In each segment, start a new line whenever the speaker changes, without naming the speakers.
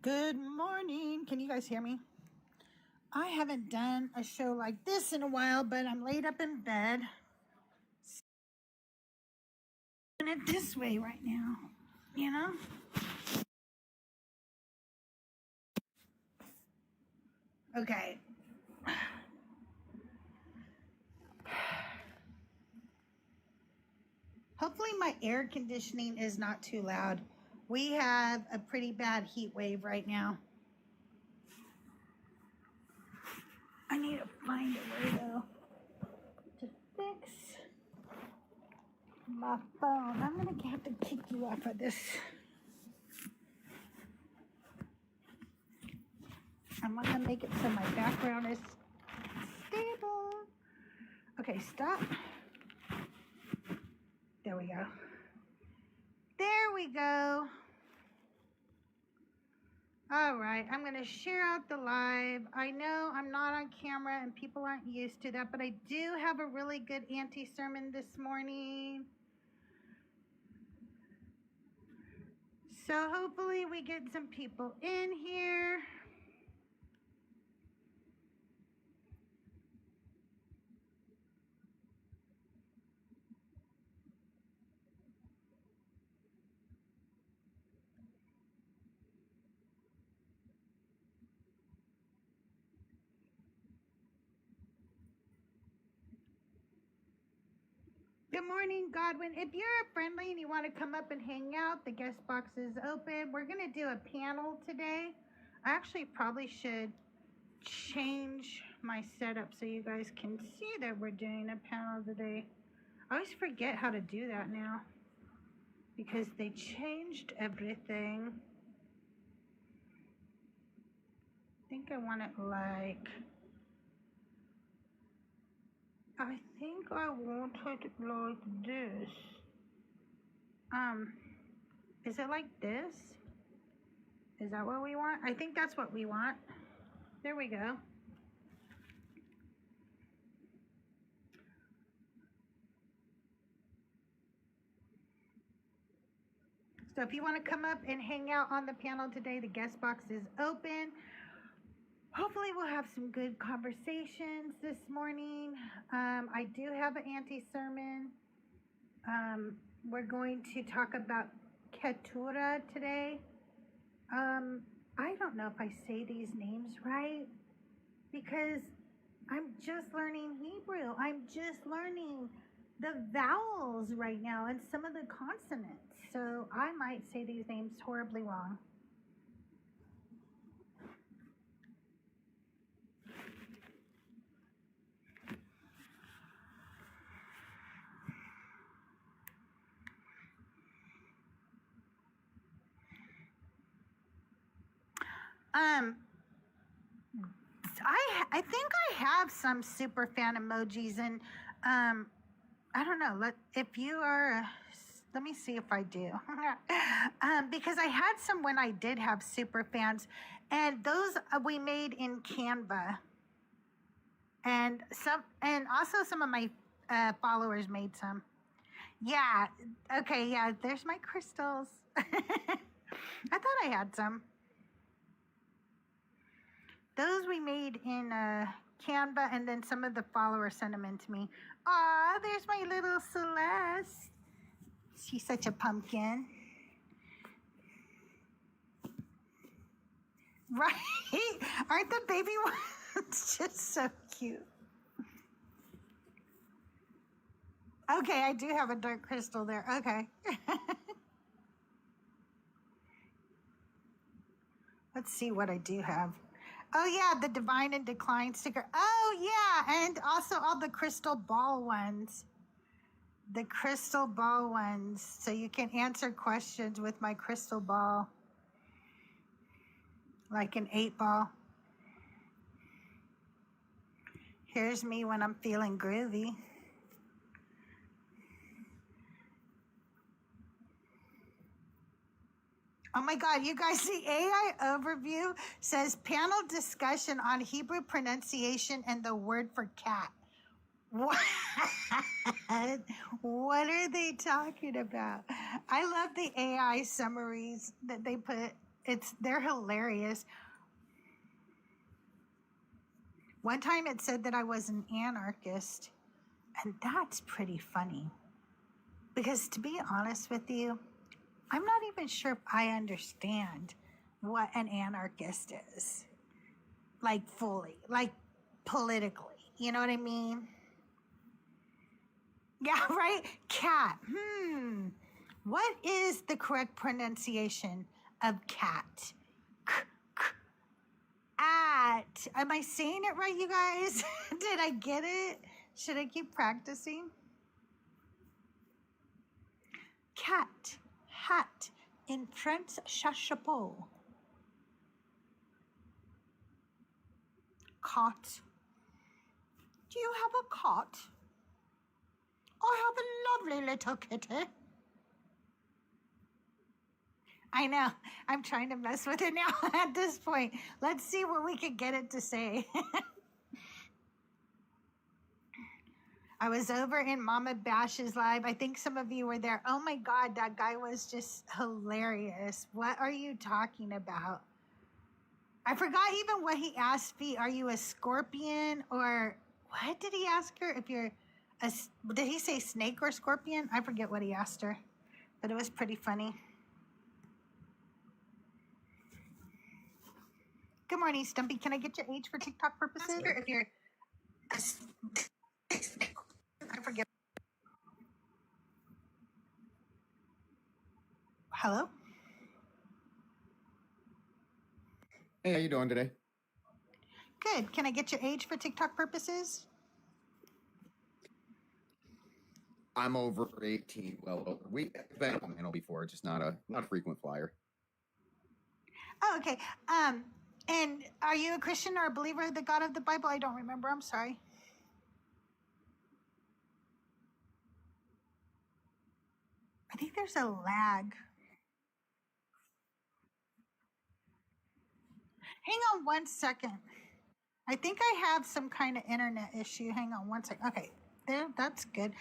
Good morning. Can you guys hear me? I haven't done a show like this in a while, but I'm laid up in bed. Doing it this way right now, you know? Okay. Hopefully my air conditioning is not too loud. We have a pretty bad heat wave right now. I need to find a way though to fix my phone. I'm gonna have to kick you off of this. I'm gonna make it so my background is stable. Okay, stop. There we go. There we go. All right, I'm going to share out the live. I know I'm not on camera and people aren't used to that, but I do have a really good Auntie sermon this morning. So hopefully we get some people in here. Good morning, Godwin. If you're friendly and you want to come up and hang out, the guest box is open. We're going to do a panel today. I actually probably should change my setup so you guys can see that we're doing a panel today. I always forget how to do that now because they changed everything. I think I want it like this. Is it like this? Is that what we want? I think that's what we want. There we go. So if you want to come up and hang out on the panel today, the guest box is open. Hopefully we'll have some good conversations this morning. I do have an Auntie sermon. We're going to talk about Keturah today. I don't know if I say these names right because I'm just learning Hebrew. I'm just learning the vowels right now and some of the consonants. So I might say these names horribly wrong. I think I have some super fan emojis and I don't know. If you are, let me see if I do. Because I had some when I did have super fans, and those we made in Canva, and also some of my followers made some. Yeah. Okay. Yeah. There's my crystals. I thought I had some. Those we made in Canva, and then some of the followers sent them in to me. Aw, there's my little Celeste. She's such a pumpkin. Right? Aren't the baby ones just so cute? Okay, I do have a dark crystal there. Okay. Let's see what I do have. Oh, yeah, the Divine and Decline sticker. Oh, yeah, and also all the crystal ball ones. The crystal ball ones. So you can answer questions with my crystal ball. Like an 8-ball. Here's me when I'm feeling groovy. Oh my God, you guys, the AI overview says panel discussion on Hebrew pronunciation and the word for cat. What? What are they talking about? I love the AI summaries that they put they're hilarious. One time it said that I was an anarchist, and that's pretty funny. Because to be honest with you, I'm not even sure if I understand what an anarchist is. Like fully, like politically. You know what I mean? Yeah, right? Cat. What is the correct pronunciation of cat? At. Am I saying it right, you guys? Did I get it? Should I keep practicing? Cat. Hat. In French, chapeau. Cot. Do you have a cot? I have a lovely little kitty. I know. I'm trying to mess with it now at this point. Let's see what we can get it to say. I was over in Mama Bash's live. I think some of you were there. Oh my God, that guy was just hilarious. What are you talking about? I forgot even what he asked me. Are you a scorpion or what did he ask her? If you're did he say snake or scorpion? I forget what he asked her, but it was pretty funny. Good morning, Stumpy. Can I get your age for TikTok purposes? If you're I forget. Hello?
Hey, how you doing today?
Good. Can I get your age for TikTok purposes?
I'm over 18. Well, we've been on the panel before, just not a frequent flyer.
Oh, okay. And are you a Christian or a believer of the God of the Bible? I don't remember. I'm sorry. I think there's a lag. Hang on one second. I think I have some kind of internet issue. Hang on one second. Okay, there. That's good.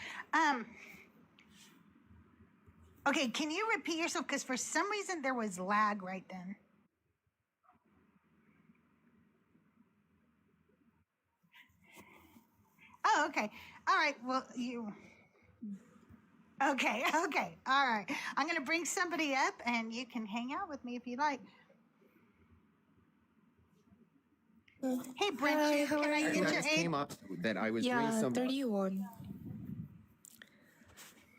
Okay, can you repeat yourself? Because for some reason there was lag right then. Oh, okay. All right. Well, you. Okay. Okay. All right. I'm going to bring somebody up and you can hang out with me if you like. Hey, Brent,
Hi, how
can
are
I
you?
get
I
your
just
age?
came up that I was doing
Yeah,
some.
31.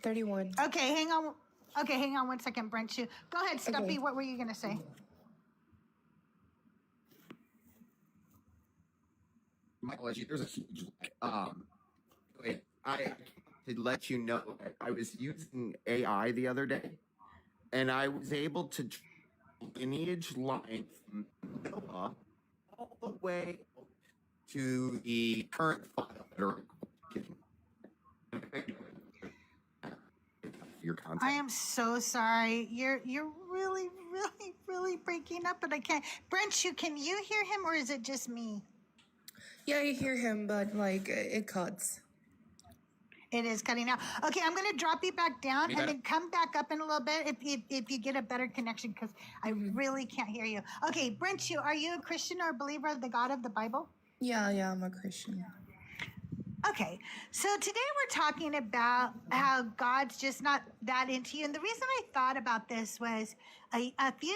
31.
Okay, hang on. Okay, hang on one second, Brent. Go ahead, Stumpy.
Okay.
What were you going to say?
My apologies. There's a huge wait, I to let you know, I was using AI the other day, and I was able to lineage line from Noah all the way to the current file that are your content.
I am so sorry. You're really, really, really breaking up, but I can't. Brent, can you hear him, or is it just me?
Yeah, I hear him, but like it cuts.
It is cutting out. Okay, I'm going to drop you back down and then come back up in a little bit if you get a better connection, because I really can't hear you. Okay, Brent, are you a Christian or a believer of the God of the Bible?
Yeah, I'm a Christian.
Okay, so today we're talking about how God's just not that into you. And the reason I thought about this was a few,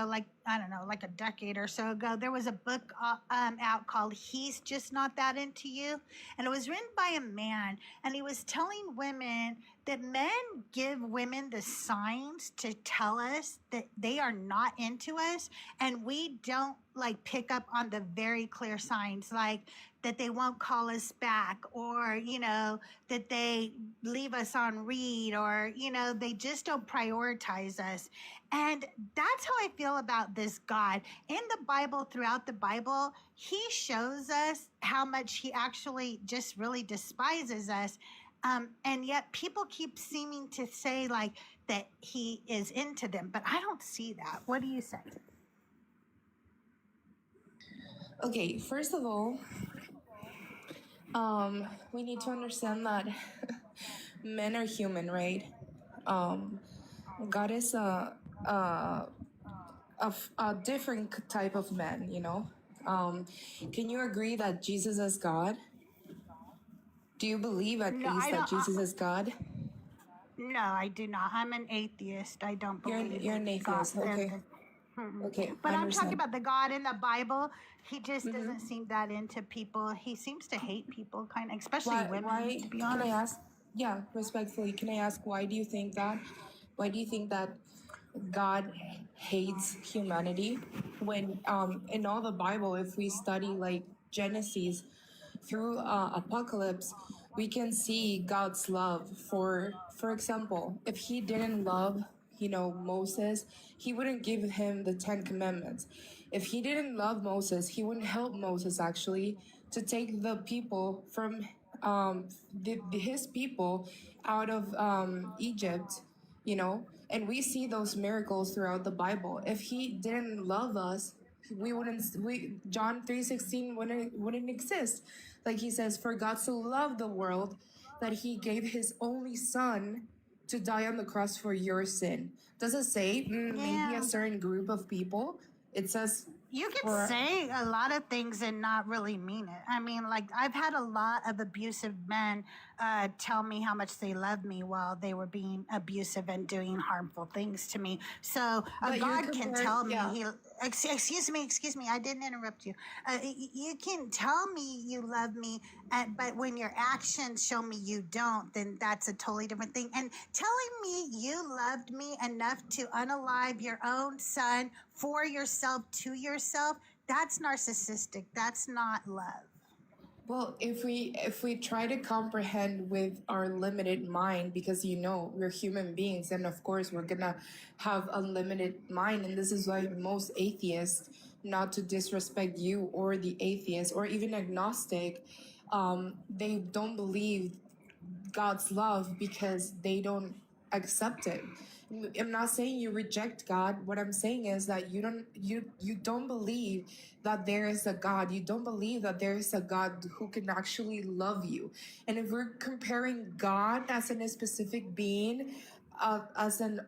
like, I don't know, like a decade or so ago, there was a book out called He's Just Not That Into You. And it was written by a man, and he was telling women that men give women the signs to tell us that they are not into us, and we don't like pick up on the very clear signs, like that they won't call us back, or that they leave us on read, or they just don't prioritize us. And that's how I feel about this God. In the Bible, throughout the Bible, he shows us how much he actually just really despises us. And yet people keep seeming to say like that he is into them, but I don't see that. What do you say?
Okay, first of all, we need to understand that men are human, right? God is a of a different type of man, you know. Can you agree that Jesus is God? Do you believe at
No,
least
I
that
don't.
Jesus is God?
No, I do not. I'm an atheist. I don't believe
You're an
that God.
atheist. Okay. Okay,
But
I
I'm talking
understand.
about the God in the Bible. He just
Mm-hmm.
doesn't seem that into people. He seems to hate people, kind of, especially
Why?
women.
Why?
To be
Can I
honest.
ask? Yeah, respectfully, can I ask why do you think that? Why do you think that God hates humanity when in all the Bible, if we study like Genesis through Apocalypse, we can see God's love for example, if he didn't love, you know, Moses, he wouldn't give him the 10 commandments. If he didn't love Moses, he wouldn't help Moses actually to take the people from his people out of Egypt, you know. And we see those miracles throughout the Bible. If he didn't love us, we wouldn't, we John 3:16 wouldn't exist. Like he says, for God so loved the world that he gave his only son to die on the cross for your sin. Does it say maybe a
Yeah.
certain group of people? It says
You can
for
say a lot of things and not really mean it. I mean, like, I've had a lot of abusive men tell me how much they love me while they were being abusive and doing harmful things to me. So a
but you're
God can
comparing,
tell me,
yeah.
excuse me, I didn't interrupt you. You can tell me you love me, but when your actions show me you don't, then that's a totally different thing. And telling me you loved me enough to unalive your own son for yourself, to yourself, that's narcissistic. That's not love.
Well, if we try to comprehend with our limited mind, because you know we're human beings, and of course we're gonna have unlimited mind, and this is why most atheists, not to disrespect you or the atheist or even agnostic, they don't believe God's love because they don't accept it. I'm not saying you reject God. What I'm saying is that you don't believe that there is a God. You don't believe that there is a God who can actually love you. And if we're comparing God as a specific being, as an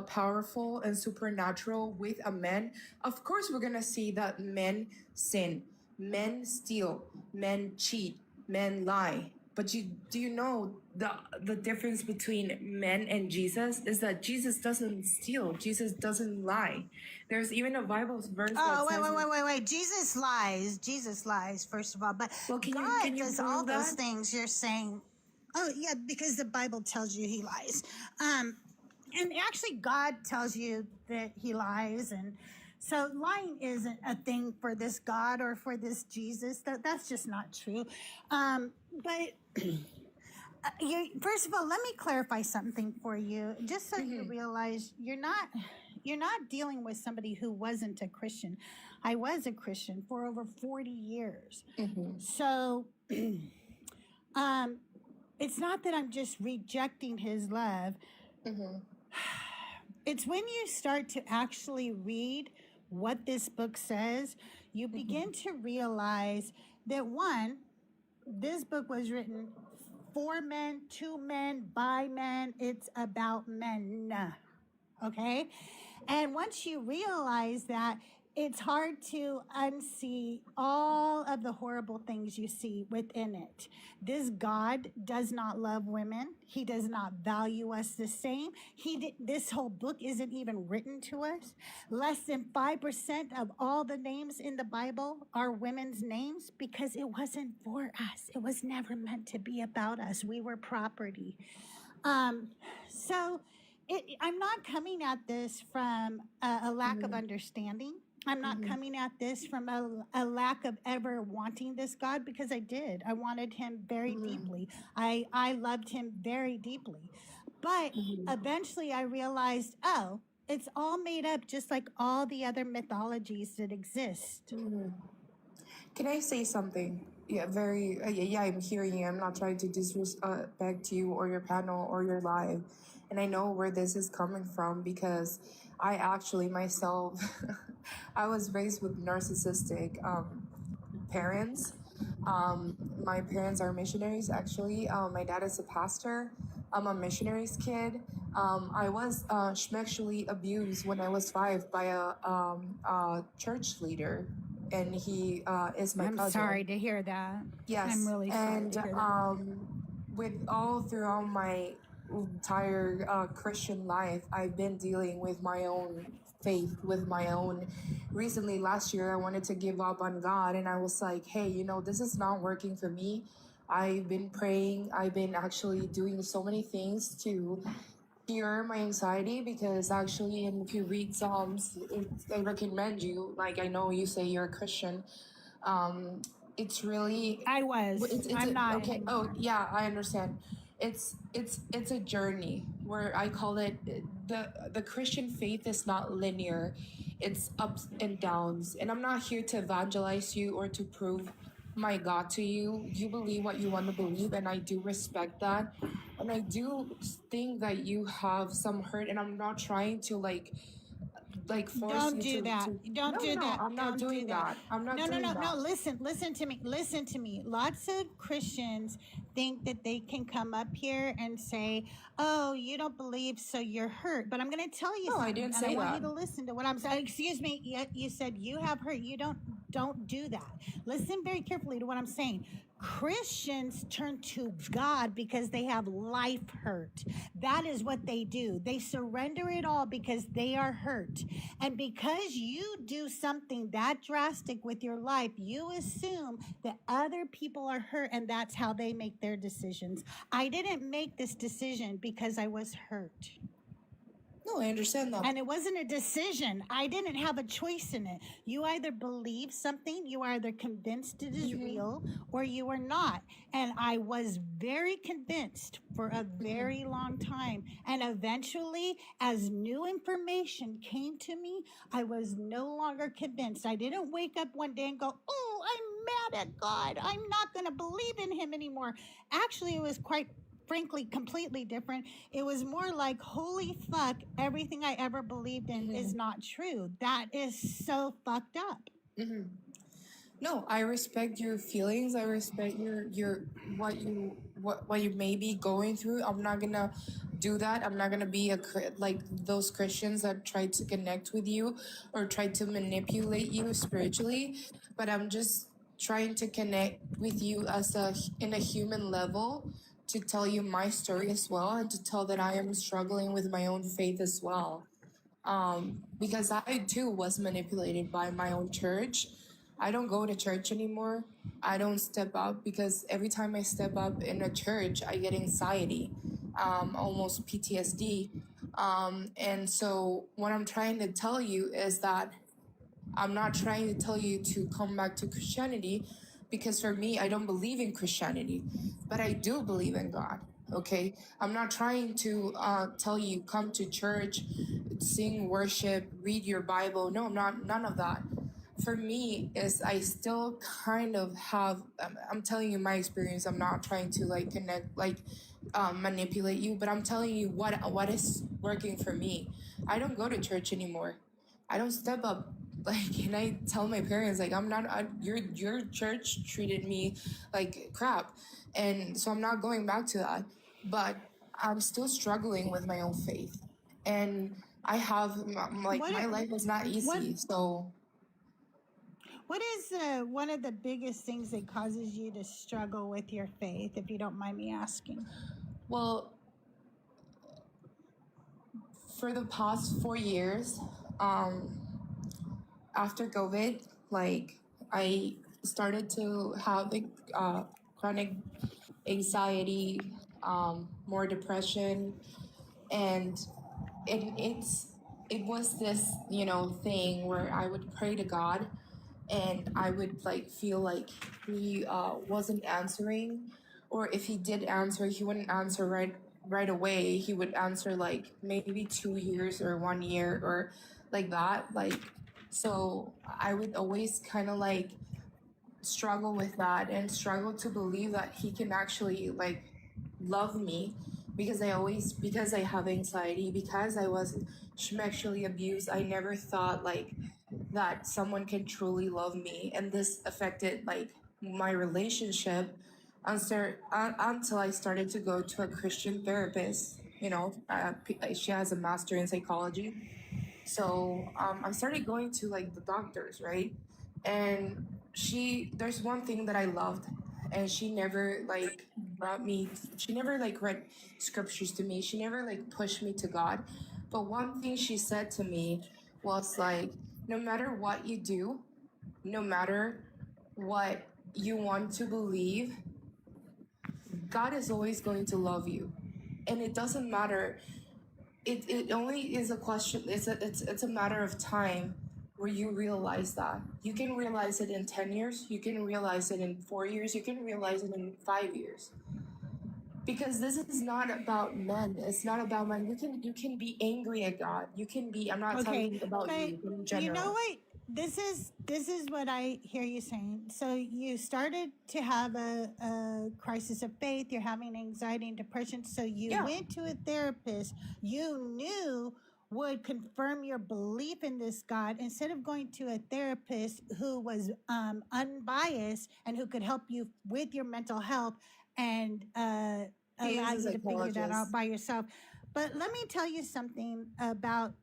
powerful and supernatural with a man, of course we're gonna see that men sin, men steal, men cheat, men lie. But do you know the difference between men and Jesus is that Jesus doesn't steal, Jesus doesn't lie. There's even a Bible verse that
Oh,
says,
wait. Jesus lies. Jesus lies, first of all. But
well,
God
can you
does all
prove
those
that?
things you're saying. Oh, yeah, because the Bible tells you he lies. And actually, God tells you that he lies. And so lying isn't a thing for this God or for this Jesus. That's just not true. But first of all, let me clarify something for you, just so you realize you're not dealing with somebody who wasn't a Christian. I was a Christian for over 40 years. So it's not that I'm just rejecting his love. It's when you start to actually read what this book says, you begin to realize that one, this book was written for men, to men, by men. It's about men. Okay? And once you realize that, it's hard to unsee all of the horrible things you see within it. This God does not love women. He does not value us the same. This whole book isn't even written to us. Less than 5% of all the names in the Bible are women's names because it wasn't for us. It was never meant to be about us. We were property. So I'm not coming at this from a lack of understanding. I'm not coming at this from a lack of ever wanting this God, because I did. I wanted him very deeply. I loved him very deeply. But eventually I realized, oh, it's all made up just like all the other mythologies that exist.
Can I say something? Yeah, very. Yeah, I'm hearing you. I'm not trying to disrespect you or your panel or your live, and I know where this is coming from because I actually myself, I was raised with narcissistic parents. My parents are missionaries. Actually, my dad is a pastor. I'm a missionary's kid. I was sexually abused when I was 5 by a church leader, and he is my
I'm
cousin.
sorry to hear that.
Yes,
I'm really sorry
and
to hear that.
with all throughout my entire Christian life, I've been dealing with my own faith, with my own. Recently, last year, I wanted to give up on God, and I was like, hey, this is not working for me. I've been praying, I've been actually doing so many things to cure my anxiety, because actually, and if you read Psalms, I recommend you, like, I know you say you're a Christian. Um, it's really
I was. I'm not
okay.
anymore.
Oh yeah, I understand. It's a journey where I call it the Christian faith is not linear. It's ups and downs. And I'm not here to evangelize you or to prove my God to you. You believe what you want to believe, and I do respect that. And I do think that you have some hurt, and I'm not trying to force
Don't
you
do that. Don't
no,
do
no,
that.
I'm not
Don't do
doing
that.
that. I'm not
No, no,
doing
no, no.
that.
Listen to me. Listen to me. Lots of Christians think that they can come up here and say, "Oh, you don't believe, so you're hurt." But I'm going to tell you
No, I
something,
didn't
and I
say
want you
that.
to listen to what I'm saying. Excuse me. You said you have hurt. You don't do that. Listen very carefully to what I'm saying. Christians turn to God because they have life hurt. That is what they do. They surrender it all because they are hurt. And because you do something that drastic with your life, you assume that other people are hurt, and that's how they make their decisions. I didn't make this decision because I was hurt.
No, I understand that.
And it wasn't a decision. I didn't have a choice in it. You either believe something, you are either convinced it is real, or you are not. And I was very convinced for a very long time. And eventually, as new information came to me, I was no longer convinced. I didn't wake up one day and go, "Oh, I'm mad at God. I'm not going to believe in him anymore." Actually, it was quite frankly completely different. It was more like, holy fuck, everything I ever believed in is not true. That is so fucked up.
No, I respect your feelings. I respect your what you may be going through. I'm not gonna do that. I'm not gonna be like those Christians that try to connect with you or try to manipulate you spiritually. But I'm just trying to connect with you in a human level, to tell you my story as well, and to tell that I am struggling with my own faith as well. Because I too was manipulated by my own church. I don't go to church anymore. I don't step up, because every time I step up in a church, I get anxiety, almost PTSD. And so what I'm trying to tell you is that I'm not trying to tell you to come back to Christianity, because for me, I don't believe in Christianity, but I do believe in God. Okay, I'm not trying to tell you come to church, sing, worship, read your Bible. No, I'm not. None of that. For me, is I still kind of have. I'm telling you my experience. I'm not trying to connect, manipulate you, but I'm telling you what is working for me. I don't go to church anymore. I don't step up. And I tell my parents, I'm not. Your church treated me like crap, and so I'm not going back to that. But I'm still struggling with my own faith, and I have my life is not easy. So
what is one of the biggest things that causes you to struggle with your faith, if you don't mind me asking?
Well, for the past 4 years, after COVID, I started to have chronic anxiety, more depression, and it was this thing where I would pray to God, and I would feel like he wasn't answering, or if he did answer, he wouldn't answer right away. He would answer maybe 2 years or 1 year or like that. So I would always kind of struggle with that, and struggle to believe that he can actually love me, because I have anxiety, because I was sexually abused. I never thought that someone can truly love me, and this affected my relationship until I started to go to a Christian therapist. You know, she has a master in psychology. So I started going to like the doctors, right? And there's one thing that I loved, and she never like she never like read scriptures to me. She never like pushed me to God. But one thing she said to me was like, no matter what you do, no matter what you want to believe, God is always going to love you. And it doesn't matter. It only is a question, it's a matter of time where you realize that. You can realize it in 10 years, you can realize it in 4 years, you can realize it in 5 years. Because this is not about men. It's not about men. You can be angry at God. You can be. I'm not talking about you in general.
You know what? This is what I hear you saying. So you started to have a crisis of faith. You're having anxiety and depression. So you went to a therapist you knew would confirm your belief in this God, instead of going to a therapist who was unbiased and who could help you with your mental health and allow you to figure that out by yourself. But let me tell you something about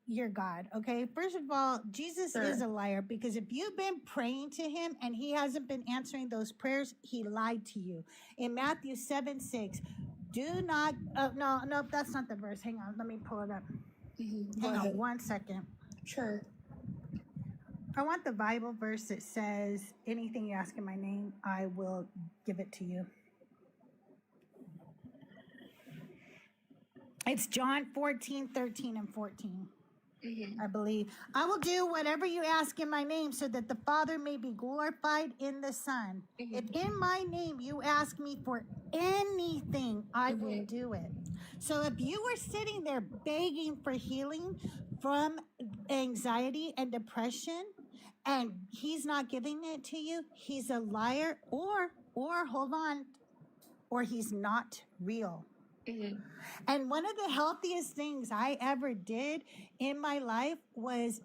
your God, okay? First of all, Jesus is a liar, because if you've been praying to him and he hasn't been answering those prayers, he lied to you. In Matthew 7:6, do not, no, that's not the verse. Hang on, let me pull it up. Hang on 1 second.
Sure.
I want the Bible verse that says, anything you ask in my name, I will give it to you. It's John 14:13 and 14. I believe. I will do whatever you ask in my name, so that the Father may be glorified in the Son. If in my name you ask me for anything, I will do it. So if you were sitting there begging for healing from anxiety and depression, and he's not giving it to you, he's a liar, or hold on, or he's not real. And one of the healthiest things I ever did in my life was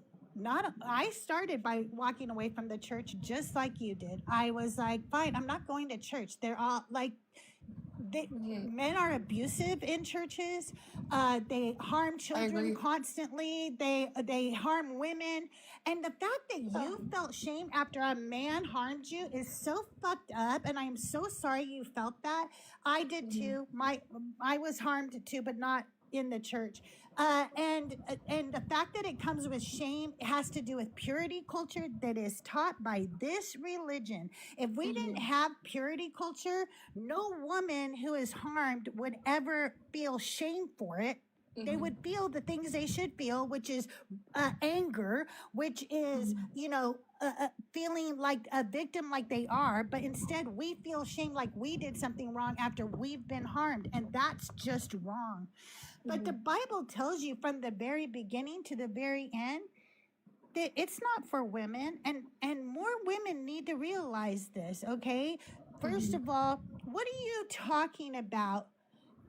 I started by walking away from the church just like you did. I was like, fine, I'm not going to church. They're all like, men are abusive in churches. They harm children constantly. They harm women. And the fact that you felt shame after a man harmed you is so fucked up. And I am so sorry you felt that. I did too. I was harmed too, but not in the church. And the fact that it comes with shame, it has to do with purity culture that is taught by this religion. If we didn't have purity culture, no woman who is harmed would ever feel shame for it. They would feel the things they should feel, which is anger, which is, feeling like a victim like they are. But instead, we feel shame like we did something wrong after we've been harmed. And that's just wrong. But the Bible tells you from the very beginning to the very end that it's not for women. And more women need to realize this, okay? First of all, what are you talking about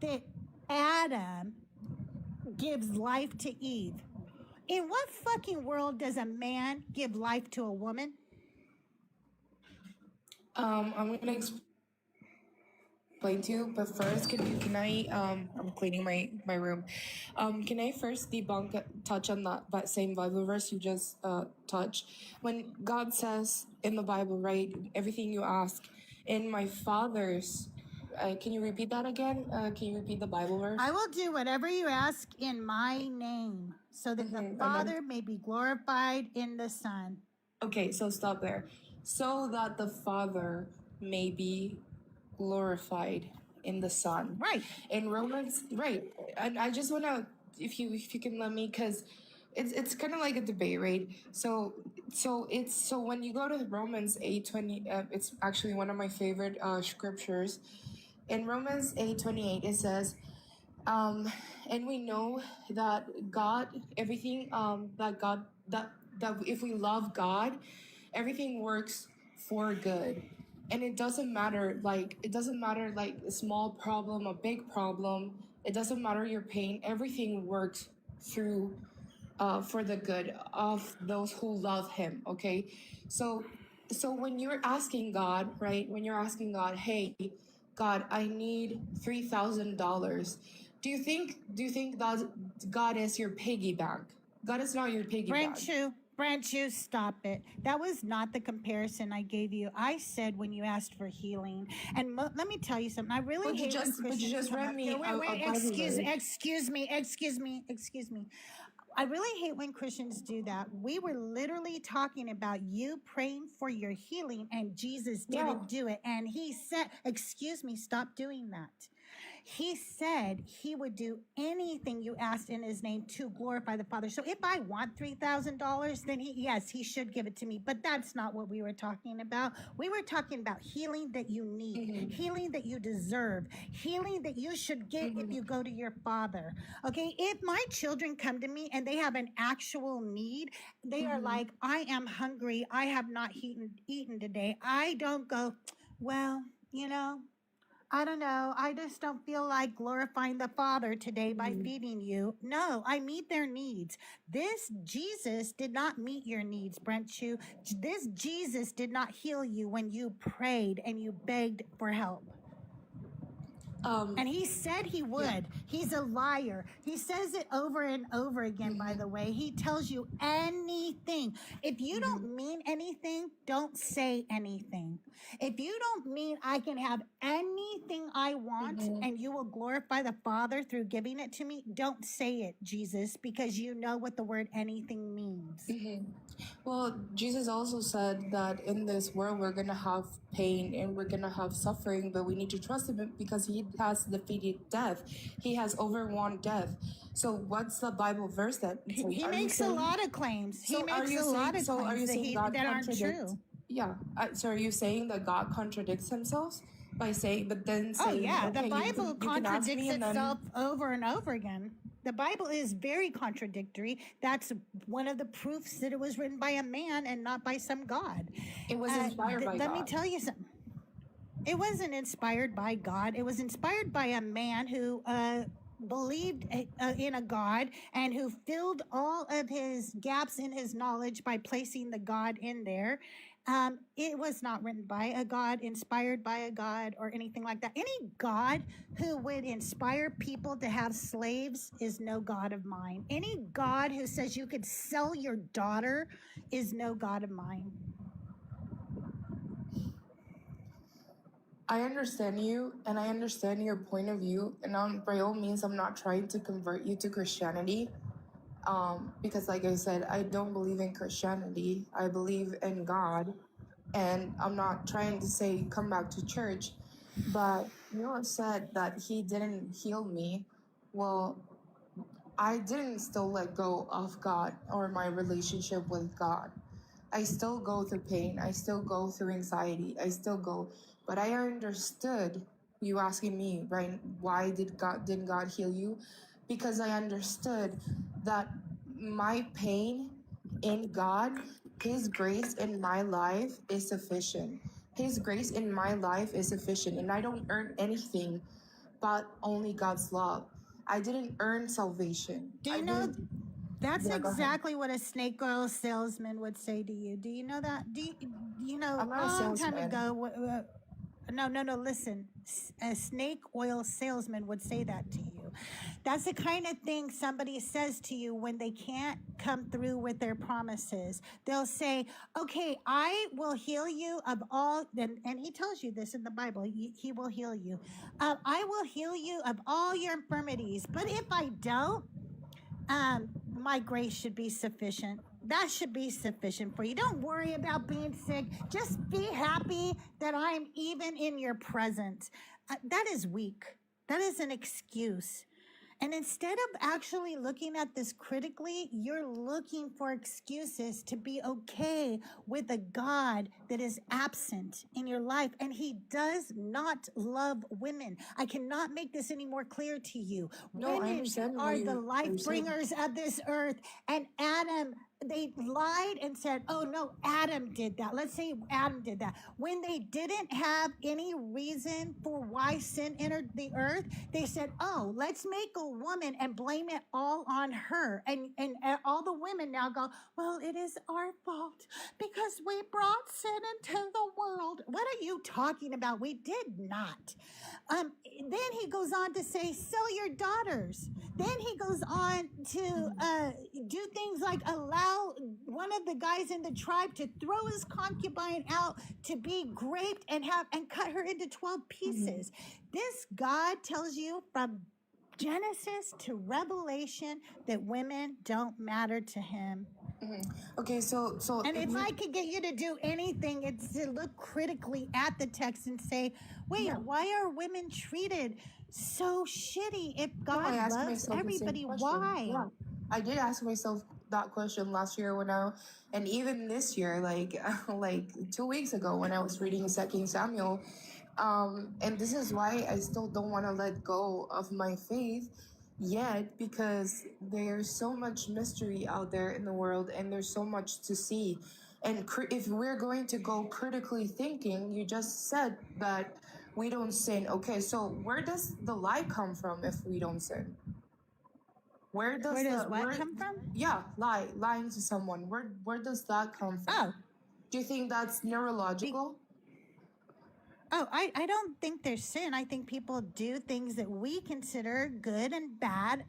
that Adam gives life to Eve? In what fucking world does a man give life to a woman?
I'm gonna explain to you, but first, can I I'm cleaning my room. Can I first touch on that same Bible verse you just touched? When God says in the Bible, right, everything you ask in my Father's. Can you repeat that again? Can you repeat the Bible verse?
I will do whatever you ask in my name, so that the Father may be glorified in the Son.
Okay, so stop there. So that the Father may be glorified in the Son.
Right.
In Romans, right. And I just want to, if you can let me, because it's kind of like a debate, right? So when you go to Romans 8:20, it's actually one of my favorite scriptures. In Romans 8:28, it says, and we know that God, everything that if we love God, everything works for good. And it doesn't matter like a small problem, a big problem. It doesn't matter your pain. Everything works through for the good of those who love him. Okay, so So when you're asking God, right? When you're asking God, hey, God, I need $3,000. Do you think that God is your piggy bank? God is not your piggy bank.
Branchu, stop it. That was not the comparison I gave you. I said when you asked for healing, and let me tell you something. I really
But you
hate when
just
Christians come
read
up
me
here.
a
Wait,
Bible verse.
excuse me. I really hate when Christians do that. We were literally talking about you praying for your healing, and Jesus
Yeah.
didn't do it. And he said, excuse me, stop doing that. He said he would do anything you asked in his name to glorify the Father. So if I want $3,000, then he should give it to me. But that's not what we were talking about. We were talking about healing that you need, healing that you deserve, healing that you should get if you go to your Father. Okay, if my children come to me and they have an actual need, they are like, I am hungry. I have not eaten today. I don't go, well, you know, I don't know. I just don't feel like glorifying the Father today by feeding you. No, I meet their needs. This Jesus did not meet your needs, Brent Chu. This Jesus did not heal you when you prayed and you begged for help. And he said he would. Yeah. He's a liar. He says it over and over again, by the way. He tells you anything. If you don't mean anything, don't say anything. If you don't mean I can have anything I want and you will glorify the Father through giving it to me, don't say it, Jesus, because you know what the word anything means.
Well, Jesus also said that in this world we're going to have pain and we're going to have suffering, but we need to trust him because he has defeated death. He has overwon death. So what's the Bible verse that
he makes a lot of claims. He makes a lot of claims that aren't true.
Yeah. So are you saying that God contradicts himself by saying, but then saying,
oh yeah,
okay,
the Bible contradicts itself over and over again. The Bible is very contradictory. That's one of the proofs that it was written by a man and not by some God.
It was inspired by God.
Let me tell you something. It wasn't inspired by God. It was inspired by a man who believed in a God and who filled all of his gaps in his knowledge by placing the God in there. It was not written by a God, inspired by a God, or anything like that. Any God who would inspire people to have slaves is no God of mine. Any God who says you could sell your daughter is no God of mine.
I understand you, and I understand your point of view, and by all means, I'm not trying to convert you to Christianity, because like I said, I don't believe in Christianity. I believe in God, and I'm not trying to say come back to church, but you said that he didn't heal me. Well, I didn't still let go of God or my relationship with God. I still go through pain. I still go through anxiety. I still go. But I understood you asking me, right? Why didn't God heal you? Because I understood that my pain in God, his grace in my life is sufficient. His grace in my life is sufficient. And I don't earn anything but only God's love. I didn't earn salvation.
Do you know? That's exactly what a snake oil salesman would say to you. Do you know that? Do you know?
I'm not a
long time
salesman.
ago. No. Listen, a snake oil salesman would say that to you. That's the kind of thing somebody says to you when they can't come through with their promises. They'll say, "Okay, I will heal you of all," and he tells you this in the Bible. He will heal you. I will heal you of all your infirmities. But if I don't, my grace should be sufficient. That should be sufficient for you. Don't worry about being sick. Just be happy that I'm even in your presence. That is weak. That is an excuse. And instead of actually looking at this critically, you're looking for excuses to be okay with a God that is absent in your life. And he does not love women. I cannot make this any more clear to you.
No,
Women are the life bringers of this earth. And Adam they lied and said, "Oh no, Adam did that." Let's say Adam did that. When they didn't have any reason for why sin entered the earth, they said, "Oh, let's make a woman and blame it all on her." And all the women now go, "Well, it is our fault because we brought sin into the world." What are you talking about? We did not. Then he goes on to say, "Sell your daughters." Then he goes on to do things like allow one of the guys in the tribe to throw his concubine out to be raped and cut her into 12 pieces. This God tells you from Genesis to Revelation that women don't matter to him.
Okay, so
And if I could get you to do anything, it's to look critically at the text and say, wait, why are women treated so shitty if God loves everybody? Why?
Yeah. I did ask myself that question last year and even this year, like 2 weeks ago when I was reading 2 Samuel. And this is why I still don't want to let go of my faith yet, because there's so much mystery out there in the world and there's so much to see. And if we're going to go critically thinking, you just said that we don't sin. Okay, so where does the lie come from if we don't sin? Where does
what come from?
Yeah, lying to someone. Where does that come from?
Oh.
Do you think that's neurological?
I don't think there's sin. I think people do things that we consider good and bad,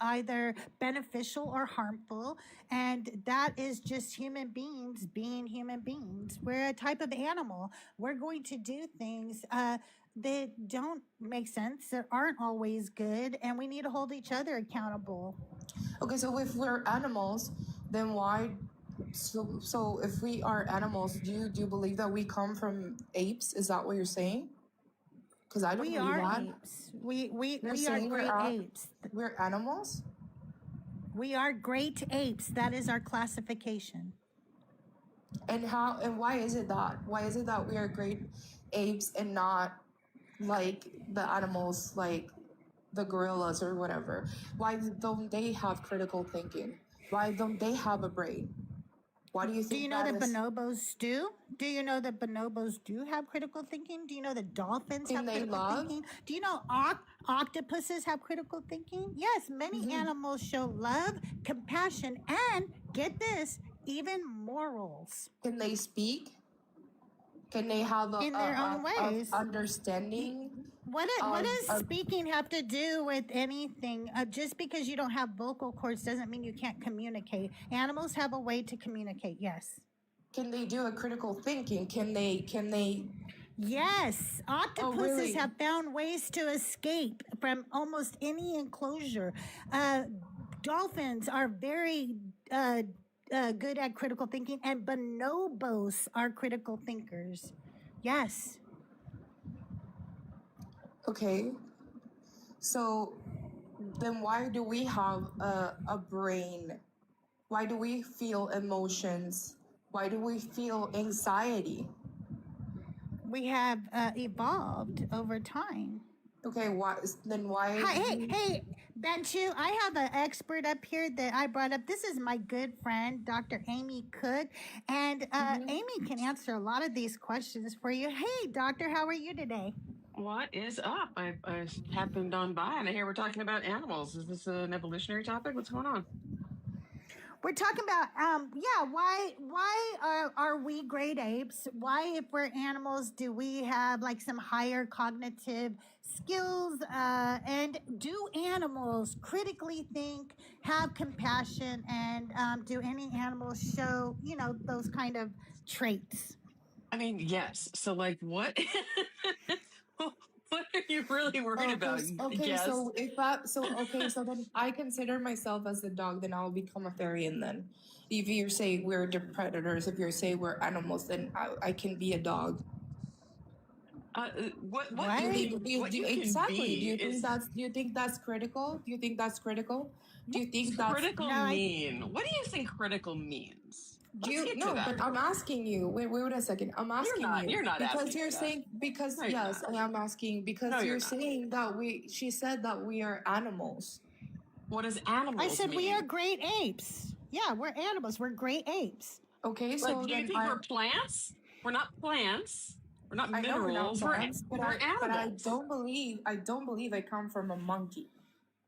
either beneficial or harmful. And that is just human beings being human beings. We're a type of animal. We're going to do things that don't make sense, that aren't always good, and we need to hold each other accountable.
Okay, so if we're animals, then why... So if we are animals, do you believe that we come from apes? Is that what you're saying? Because I don't believe that.
Apes. We are great apes.
We're animals?
We are great apes. That is our classification.
And why is it that? Why is it that we are great apes and not like the animals, like the gorillas or whatever? Why don't they have critical thinking? Why don't they have a brain? Why do you think? Do you know that
bonobos do? Do you know that bonobos do have critical thinking? Do you know that dolphins have critical thinking? Do you know octopuses have critical thinking? Yes, many animals show love, compassion, and get this, even morals.
Can they speak? Can they have
in their own ways
understanding?
What does speaking have to do with anything? Just because you don't have vocal cords doesn't mean you can't communicate. Animals have a way to communicate. Yes.
Can they do a critical thinking? Can they?
Yes, octopuses have found ways to escape from almost any enclosure. Dolphins are very good at critical thinking, and bonobos are critical thinkers. Yes.
Okay. So then why do we have a brain? Why do we feel emotions? Why do we feel anxiety?
We have evolved over time.
Okay, why?
Hey, Benchu, I have an expert up here that I brought up. This is my good friend, Dr. Amy Cook, and Amy can answer a lot of these questions for you. Hey, doctor, how are you today?
What is up? I happened on by, and I hear we're talking about animals. Is this an evolutionary topic? What's going on?
We're talking about, why are we great apes? Why, if we're animals, do we have like some higher cognitive skills? And do animals critically think, have compassion, and do any animals show, those kind of traits?
I mean, yes. So, like, what? What are you really worried about?
Okay, yes. So so then I consider myself as a dog, then I'll become a fairy. Then if you say we're the predators, if you say we're animals, then I can be a dog.
What do you
exactly? Do you think that's critical? Do you think that's critical? Do you think that's
critical mean? What do you think critical means?
But I'm asking you. Wait a second. I'm asking you.
You're not
because
asking
you're saying because no, yes, I am asking because you're saying that she said that we are animals.
What does animals?
I said
mean?
we are great apes. Yeah, we're animals. We're great apes.
Okay, so
But do you
then
think we're plants? We're not plants. We're not
I know we're not
minerals.
plants,
We're animals.
but I don't believe I come from a monkey.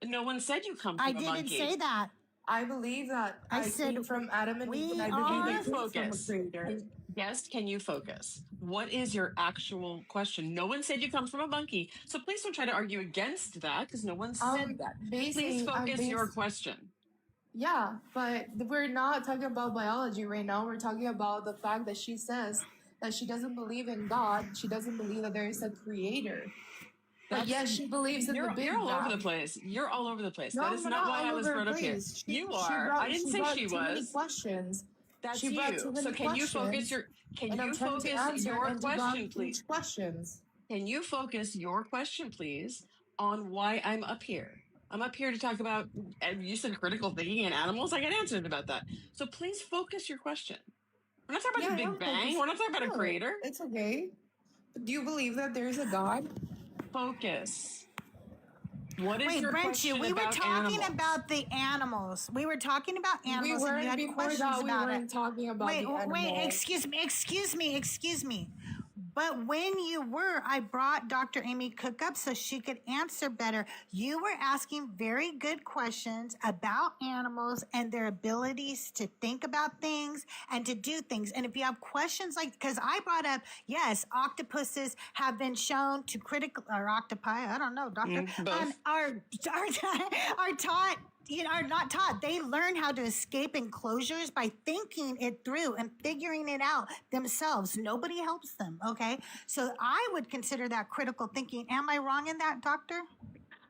No one said you come from
I
a
didn't
monkey.
say that.
I believe that
I
I
said
came from Adam and Eve, and I
we
believe
are-
I
Can you
came from a
focus?
creator.
Guest, can you focus? What is your actual question? No one said you come from a monkey, so please don't try to argue against that because no one said that. Please focus your question.
Yeah, but we're not talking about biology right now. We're talking about the fact that she says that she doesn't believe in God. She doesn't believe that there is a creator. But yes, she believes in the Big
You're all
Bang.
over the place. You're all over the place.
No,
that is
I'm
not why
all
I was
over
brought
the
up here.
place.
You are. I didn't say she
too many
was.
questions.
That's
She brought
you.
too many
So can you focus
questions,
your
and I'm trying to answer
your
and
question,
debunk
please?
each questions.
Can you focus your question, please, on why I'm up here? I'm up here to talk about, and you said critical thinking and animals. I got answers about that. So please focus your question. We're not talking about the Big Bang. We're not talking about a creator.
It's okay. Do you believe that there is a God?
Focus. What is
Wait,
your
Brent,
question
we were
about
talking
animals?
about the animals. We were talking about animals, and you had questions about
we weren't talking about the animals.
Wait, excuse me. But when you were, I brought Dr. Amy Cook up so she could answer better. You were asking very good questions about animals and their abilities to think about things and to do things. And if you have questions like, because I brought up, yes, octopuses have been shown to critical, or octopi, I don't know, doctor, are taught, are not taught. They learn how to escape enclosures by thinking it through and figuring it out themselves. Nobody helps them, okay? So I would consider that critical thinking. Am I wrong in that, doctor?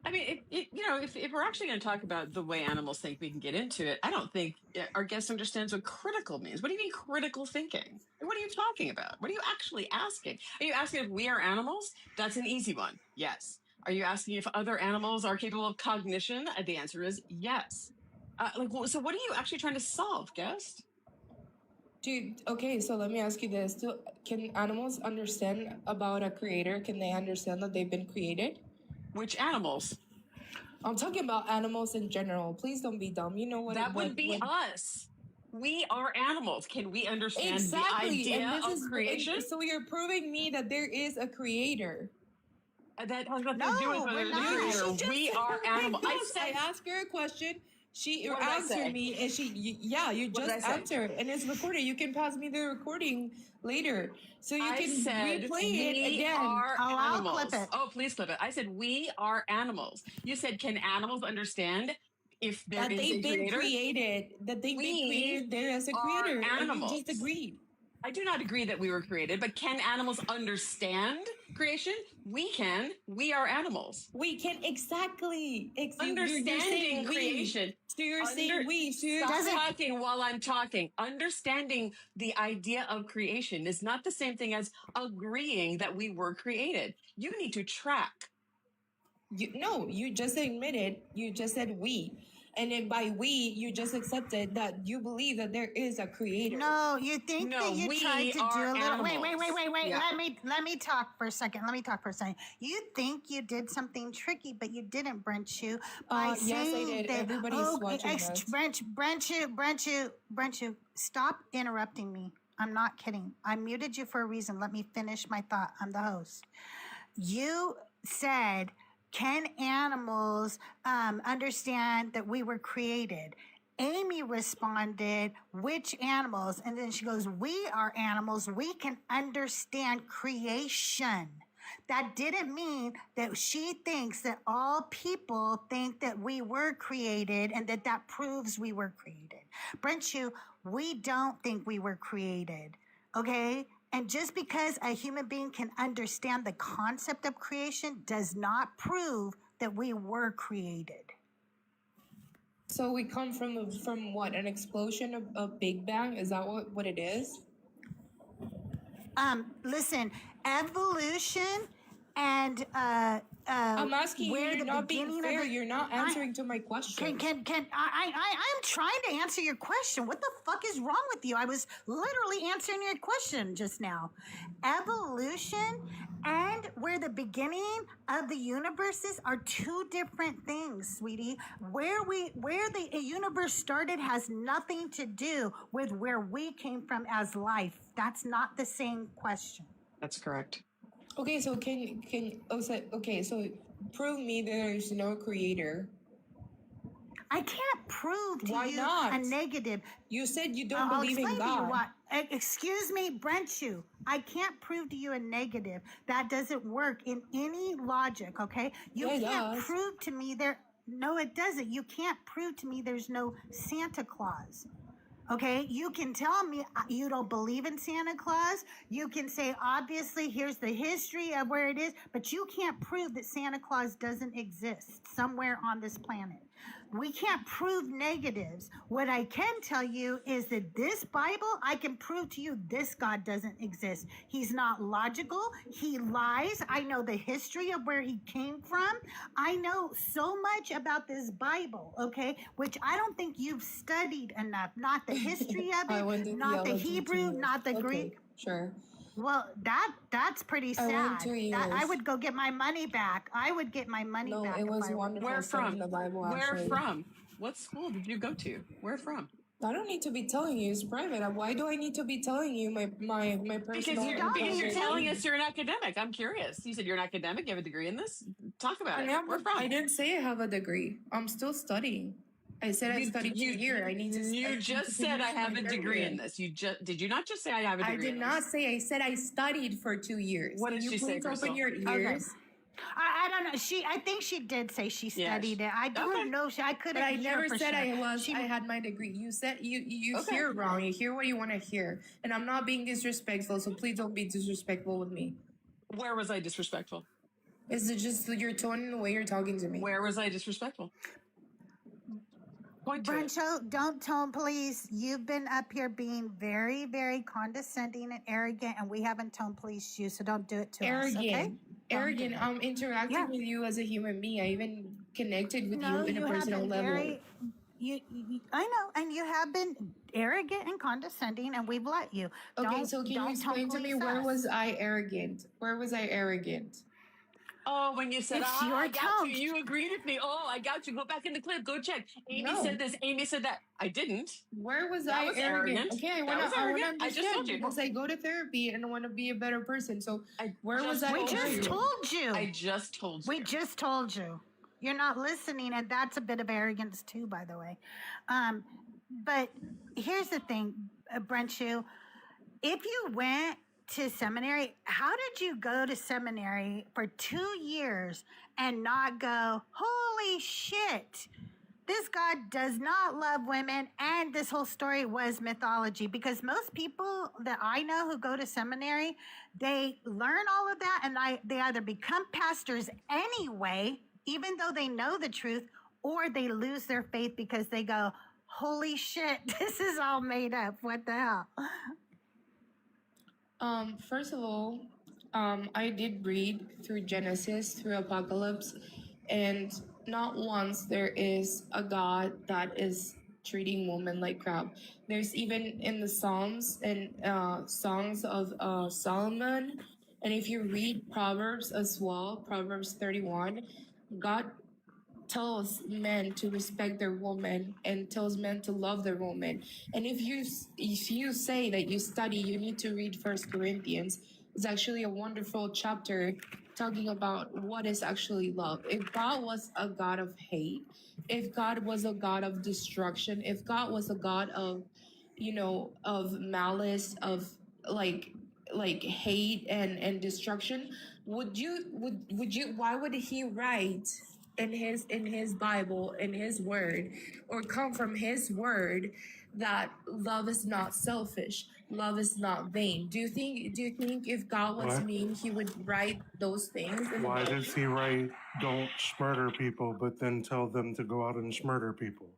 I mean, if we're actually going to talk about the way animals think, we can get into it. I don't think our guest understands what critical means. What do you mean critical thinking? What are you talking about? What are you actually asking? Are you asking if we are animals? That's an easy one. Yes. Are you asking if other animals are capable of cognition? The answer is yes. So what are you actually trying to solve, guest?
Dude, okay, so let me ask you this. Can animals understand about a creator? Can they understand that they've been created?
Which animals?
I'm talking about animals in general. Please don't be dumb. You know what?
That would be us. We are animals. Can we understand the idea of creation?
So you're proving me that there is a creator.
That has nothing to do with whether there's a creator. We are animals.
I asked her a question. She answered me, and you just answered, and it's recorded. You can pass me the recording later, so you can replay it again.
I'll clip it.
Oh, please clip it. I said we are animals. You said, can animals understand if there is a creator?
That they've been created there as a creator.
Animals.
And you just agreed.
I do not agree that we were created, but can animals understand creation? We can. We are animals.
We can exactly.
Understanding creation.
So you're saying we.
Stop talking while I'm talking. Understanding the idea of creation is not the same thing as agreeing that we were created. You need to track.
You just admitted. You just said we. And then by we, you just accepted that you believe that there is a creator.
No, you think that you tried to do a little. Wait.
Yeah.
Let me talk for a second. You think you did something tricky, but you didn't, Brenchu. By saying
yes, I did.
that,
Everybody's watching us.
Brenchu, stop interrupting me. I'm not kidding. I muted you for a reason. Let me finish my thought. I'm the host. You said, can animals understand that we were created? Amy responded, which animals? And then she goes, we are animals. We can understand creation. That didn't mean that she thinks that all people think that we were created and that proves we were created. Brenchu, we don't think we were created, okay? And just because a human being can understand the concept of creation does not prove that we were created.
So we come from what? An explosion of Big Bang? Is that what it is?
Listen, evolution and
I'm asking you,
where
you're
the
not being
beginning
fair.
of the,
You're not answering to my question.
I'm trying to answer your question. What the fuck is wrong with you? I was literally answering your question just now. Evolution and where the beginning of the universe is are two different things, sweetie. Where the universe started has nothing to do with where we came from as life. That's not the same question.
That's correct.
Okay, so so prove me there's no creator.
I can't prove to
Why
you
not?
a negative.
You said you don't
I'll
believe
explain
in
to you
God.
what. Excuse me, Brentshu. I can't prove to you a negative. That doesn't work in any logic, okay? You
Yeah, it
can't
does.
prove to me there. No, it doesn't. You can't prove to me there's no Santa Claus. Okay, you can tell me you don't believe in Santa Claus. You can say, obviously, here's the history of where it is, but you can't prove that Santa Claus doesn't exist somewhere on this planet. We can't prove negatives. What I can tell you is that this Bible, I can prove to you this God doesn't exist. He's not logical. He lies. I know the history of where he came from. I know so much about this Bible, okay, which I don't think you've studied enough. Not the history of
I went to
it, not the
theology
Hebrew,
2 years.
not the
Okay,
Greek.
sure.
Well, that's pretty
I went
sad.
2
I
years.
would go get my money back. I would get my money
No,
back
it
if
was
I were.
wonderful
Where
studying
from?
the Bible,
Where
actually.
from? What school did you go to? Where from?
I don't need to be telling you. It's private. Why do I need to be telling you my personal
Because you're telling
information?
us you're an academic. I'm curious. You said you're an academic. You have a degree in this. Talk about
I
it.
never.
Where from?
I didn't say I have a degree. I'm still studying. I said I studied 2 years. I need to.
You just said I have a degree in this. Did you not just say I have a degree?
I did
in
not
this?
say. I said I studied for 2 years.
What
Can
did
you
she say,
please open
Crystal?
your ears?
I don't know. I think she did say she studied it. I don't
Okay.
know. I couldn't.
But I
hear
never
for
said
sure.
I had my degree. You said you
Okay.
hear wrong. You hear what you want to hear, and I'm not being disrespectful. So please don't be disrespectful with me.
Where was I disrespectful?
Is it just your tone and the way you're talking to me?
Where was I disrespectful? Point to it.
Brencho, don't tone, please. You've been up here being very, very condescending and arrogant, and we haven't tone policed you, so don't do it to us, okay?
Arrogant. I'm interacting with you as a human being. I even connected with you in a personal level.
I know, and you have been arrogant and condescending, and we've let you.
Okay, so can you explain to me where was I arrogant? Where was I arrogant?
Oh, when you said,
It's your
I got
tone.
you. You agreed with me. Oh, I got you. Go back in the clip. Go check. Amy
No.
said this. Amy said that. I didn't.
Where was
That
I
was
arrogant?
arrogant.
Okay, I
That
want
was
to
arrogant. I just
understand
told you.
because I go to therapy and I want to be a better person. So where was I
We
arrogant?
just told you.
I just told you.
We just told you. You're not listening, and that's a bit of arrogance too, by the way. But here's the thing, Brentshu. If you went to seminary, how did you go to seminary for 2 years and not go, holy shit, this God does not love women, and this whole story was mythology? Because most people that I know who go to seminary, they learn all of that, and they either become pastors anyway, even though they know the truth, or they lose their faith because they go, holy shit, this is all made up. What the hell?
First of all, I did read through Genesis, through Apocalypse, and not once there is a God that is treating women like crap. There's even in the Psalms and songs of Solomon, and if you read Proverbs as well, Proverbs 31, God tells men to respect their woman and tells men to love their woman. And if you say that you study, you need to read First Corinthians. It's actually a wonderful chapter talking about what is actually love. If God was a God of hate, if God was a God of destruction, if God was a God of, of malice, of like hate and destruction, would you why would he write in his Bible, in his word, or come from his word that love is not selfish, love is not vain? Do you think if God was mean, he would write those things?
Why does he write don't murder people, but then tell them to go out and murder people?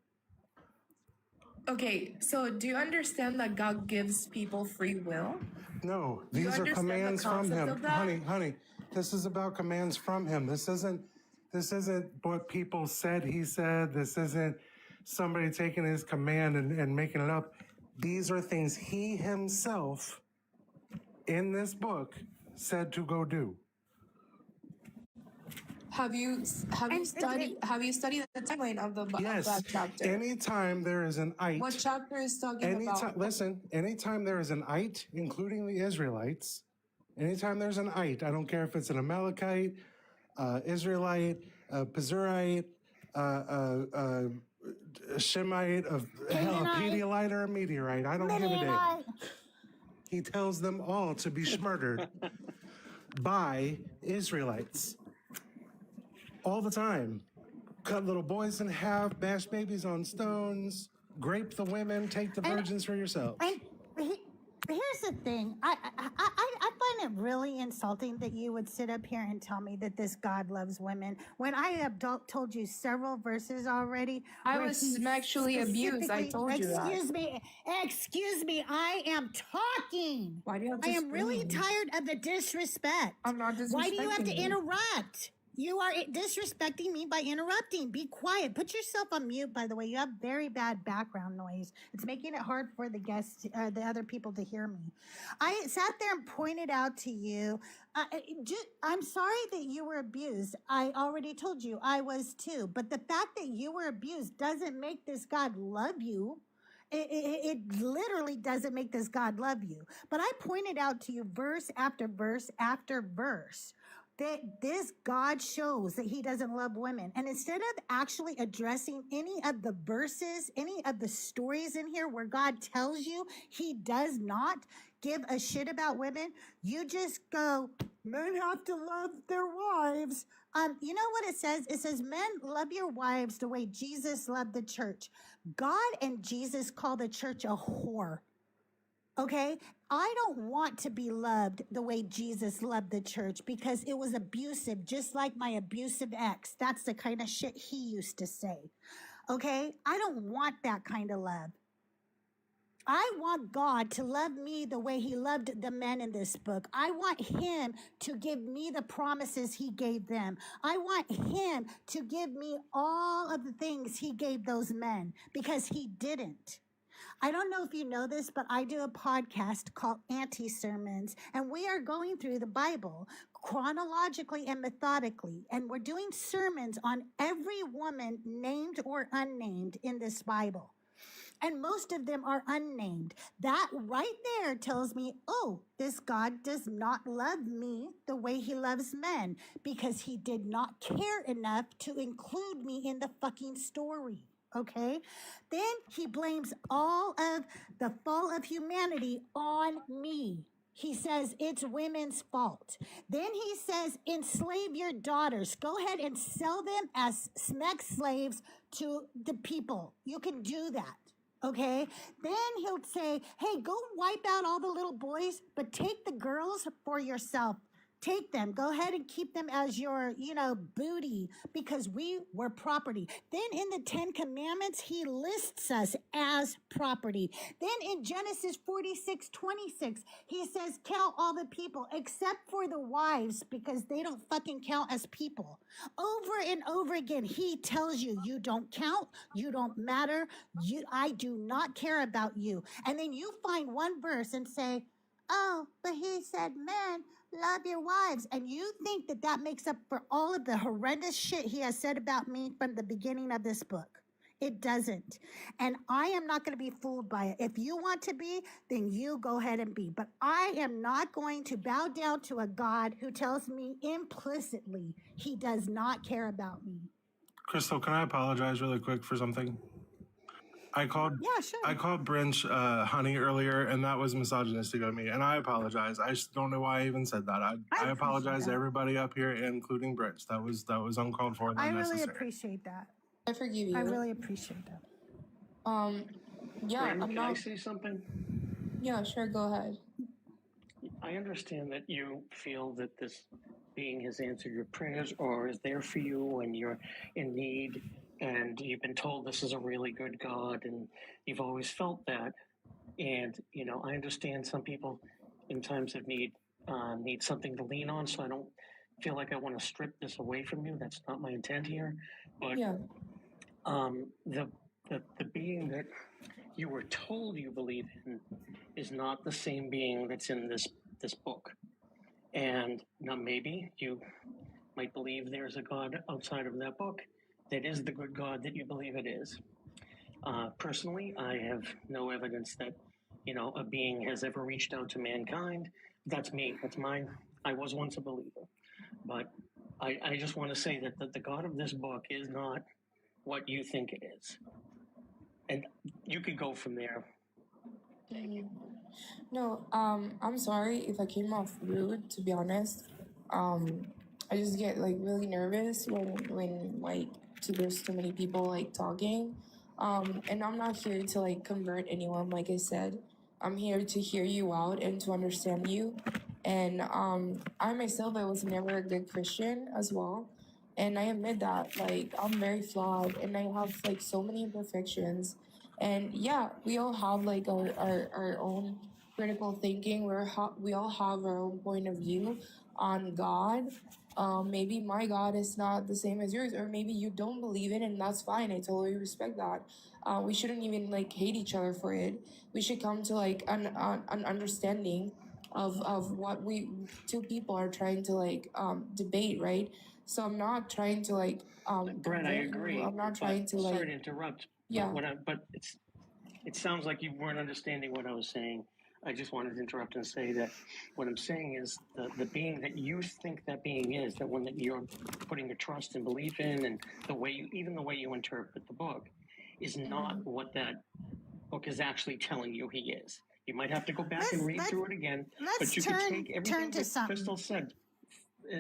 Okay, so do you understand that God gives people free will?
No,
Do you
these are
understand the
commands from
concept
him.
of that?
Honey, This is about commands from him. This isn't what people said he said. This isn't somebody taking his command and making it up. These are things he himself in this book said to go do.
Have you studied the timeline of
Yes.
that chapter?
Anytime there is an it.
What chapter is talking about?
Listen, anytime there is an it, including the Israelites, anytime there's an it, I don't care if it's an Amalekite, Israelite, Pezurite, Shemite, a Pedialyte or a meteorite. I don't give a damn. He tells them all to be murdered by Israelites. All the time. Cut little boys in half, bash babies on stones, grape the women, take the virgins for yourself.
And here's the thing. I find it really insulting that you would sit up here and tell me that this God loves women when I have told you several verses already.
I was sexually abused. I told you that.
Excuse me. I am talking.
Why do you have to
I am really
scream?
tired of the disrespect.
I'm not disrespecting.
Why do you have to
you.
interrupt? You are disrespecting me by interrupting. Be quiet. Put yourself on mute, by the way. You have very bad background noise. It's making it hard for the guests, the other people to hear me. I sat there and pointed out to you, I'm sorry that you were abused. I already told you I was too. But the fact that you were abused doesn't make this God love you. It literally doesn't make this God love you. But I pointed out to you verse after verse after verse that this God shows that he doesn't love women. And instead of actually addressing any of the verses, any of the stories in here where God tells you he does not give a shit about women, you just go, men have to love their wives. You know what it says? It says, men, love your wives the way Jesus loved the church. God and Jesus call the church a whore. Okay? I don't want to be loved the way Jesus loved the church because it was abusive, just like my abusive ex. That's the kind of shit he used to say. Okay? I don't want that kind of love. I want God to love me the way he loved the men in this book. I want him to give me the promises he gave them. I want him to give me all of the things he gave those men because he didn't. I don't know if you know this, but I do a podcast called Auntie Sermons, and we are going through the Bible chronologically and methodically, and we're doing sermons on every woman named or unnamed in this Bible. And most of them are unnamed. That right there tells me, oh, this God does not love me the way he loves men because he did not care enough to include me in the fucking story. Okay, then he blames all of the fall of humanity on me. He says it's women's fault. Then he says enslave your daughters. Go ahead and sell them as sex slaves to the people. You can do that. Okay, then he'll say, hey, go wipe out all the little boys, but take the girls for yourself. Take them. Go ahead and keep them as your, booty because we were property. Then in the 10 Commandments, he lists us as property. Then in Genesis 46:26, he says, count all the people except for the wives because they don't fucking count as people. Over and over again, he tells you, you don't count, you don't matter, I do not care about you. And then you find one verse and say, oh, but he said, men, love your wives. And you think that that makes up for all of the horrendous shit he has said about me from the beginning of this book. It doesn't. And I am not going to be fooled by it. If you want to be, then you go ahead and be. But I am not going to bow down to a God who tells me implicitly he does not care about me.
Crystal, can I apologize really quick for something? I called Brinch honey earlier, and that was misogynistic of me, and I apologize. I just don't know why I even said that. I apologize to everybody up here, including Brinch. That was uncalled for and unnecessary.
I really appreciate that.
I forgive you.
I really appreciate that.
Yeah,
Brandon,
I'm
can
not.
I say something?
Yeah, sure. Go ahead.
I understand that you feel that this being has answered your prayers or is there for you when you're in need, and you've been told this is a really good God, and you've always felt that. And, I understand some people in times of need need something to lean on, so I don't feel like I want to strip this away from you. That's not my intent here. But
Yeah.
The being that you were told you believe in is not the same being that's in this book. And now maybe you might believe there's a God outside of that book that is the good God that you believe it is. Personally, I have no evidence that, a being has ever reached out to mankind. That's me. That's mine. I was once a believer. But I just want to say that the God of this book is not what you think it is. And you could go from there. Thank you.
No, I'm sorry if I came off rude, to be honest. I just get like really nervous when like there's too many people like talking. And I'm not here to like convert anyone, like I said. I'm here to hear you out and to understand you. And I myself, I was never a good Christian as well. And I admit that, like, I'm very flawed and I have like so many imperfections. And yeah, we all have like our own critical thinking. We all have our own point of view on God. Maybe my God is not the same as yours, or maybe you don't believe it, and that's fine. I totally respect that. We shouldn't even like hate each other for it. We should come to like an understanding of what we two people are trying to like debate, right? So I'm not trying to like
Brett, I agree.
I'm not trying to like.
Sorry to interrupt.
Yeah.
But it sounds like you weren't understanding what I was saying. I just wanted to interrupt and say that what I'm saying is the being that you think that being is, that one that you're putting your trust and belief in, and the way you interpret the book, is not what that book is actually telling you he is. You might have to go back and read through it again, but you can take everything that Crystal said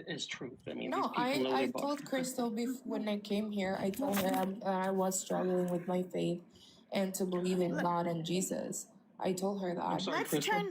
is truth. I mean,
no, I told Crystal when I came here, I told her I was struggling with my faith and to believe in God and Jesus. I told her that.
I'm sorry, Crystal.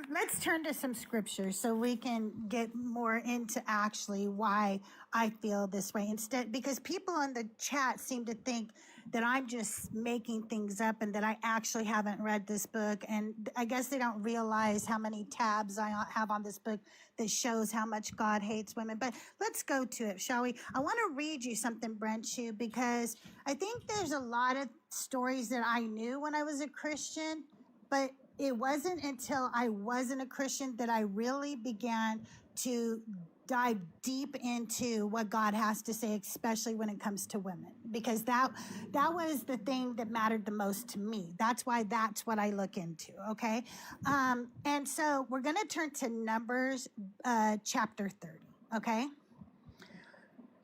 Let's turn to some scripture so we can get more into actually why I feel this way instead, because people in the chat seem to think that I'm just making things up and that I actually haven't read this book. And I guess they don't realize how many tabs I have on this book that shows how much God hates women. But let's go to it, shall we? I want to read you something, Brent Shue, because I think there's a lot of stories that I knew when I was a Christian, but it wasn't until I wasn't a Christian that I really began to dive deep into what God has to say, especially when it comes to women, because that was the thing that mattered the most to me. That's why that's what I look into. Okay. And so we're going to turn to Numbers, chapter 30. Okay.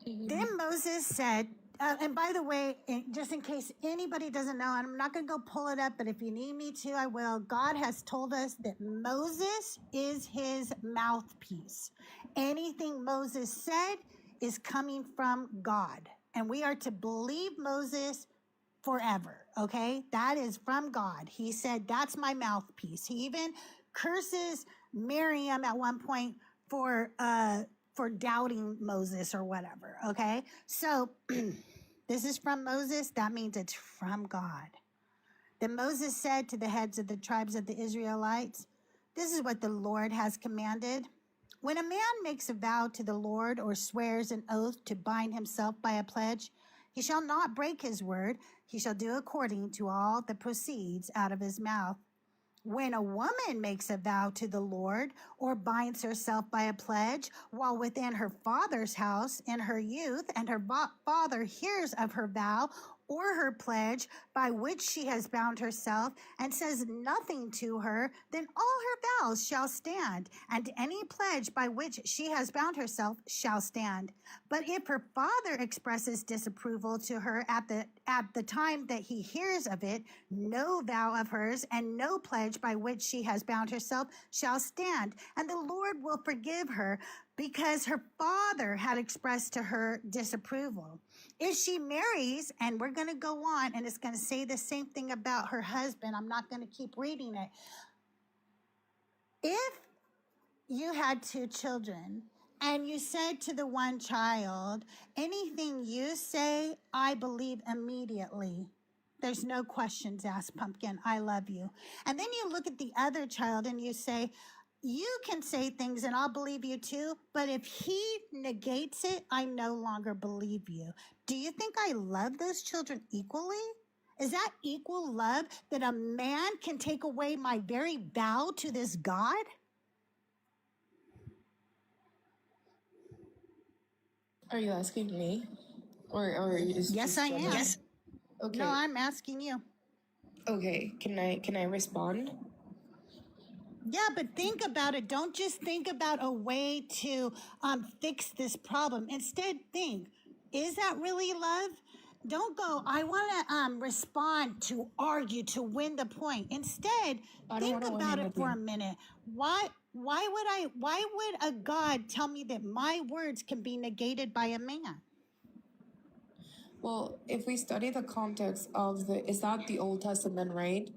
Then Moses said, and by the way, just in case anybody doesn't know, and I'm not going to go pull it up, but if you need me to, I will. God has told us that Moses is his mouthpiece. Anything Moses said is coming from God, and we are to believe Moses forever, okay? That is from God. He said, that's my mouthpiece. He even curses Miriam at one point for doubting Moses or whatever, okay? So this is from Moses. That means it's from God. Then Moses said to the heads of the tribes of the Israelites, this is what the Lord has commanded. When a man makes a vow to the Lord or swears an oath to bind himself by a pledge, he shall not break his word. He shall do according to all that proceeds out of his mouth. When a woman makes a vow to the Lord or binds herself by a pledge while within her father's house in her youth, and her father hears of her vow or her pledge by which she has bound herself and says nothing to her, then all her vows shall stand, and any pledge by which she has bound herself shall stand. But if her father expresses disapproval to her at the time that he hears of it, no vow of hers and no pledge by which she has bound herself shall stand, and the Lord will forgive her because her father had expressed to her disapproval. If she marries, and we're going to go on, and it's going to say the same thing about her husband. I'm not going to keep reading it. If you had 2 children and you said to the one child, anything you say, I believe immediately. There's no questions asked, Pumpkin. I love you. And then you look at the other child and you say, you can say things and I'll believe you too, but if he negates it, I no longer believe you. Do you think I love those children equally? Is that equal love that a man can take away my very vow to this God?
Are you asking me? Or are you just
Yes, I am.
general? Yes. Okay.
No, I'm asking you.
Okay. Can I respond?
Yeah, but think about it. Don't just think about a way to fix this problem. Instead, think, is that really love? Don't go, I want to respond, to argue, to win the point. Instead,
I don't
think
want to win
about it for a
anything.
minute. Why would a God tell me that my words can be negated by a man?
Well, if we study the context of is that the Old Testament, right?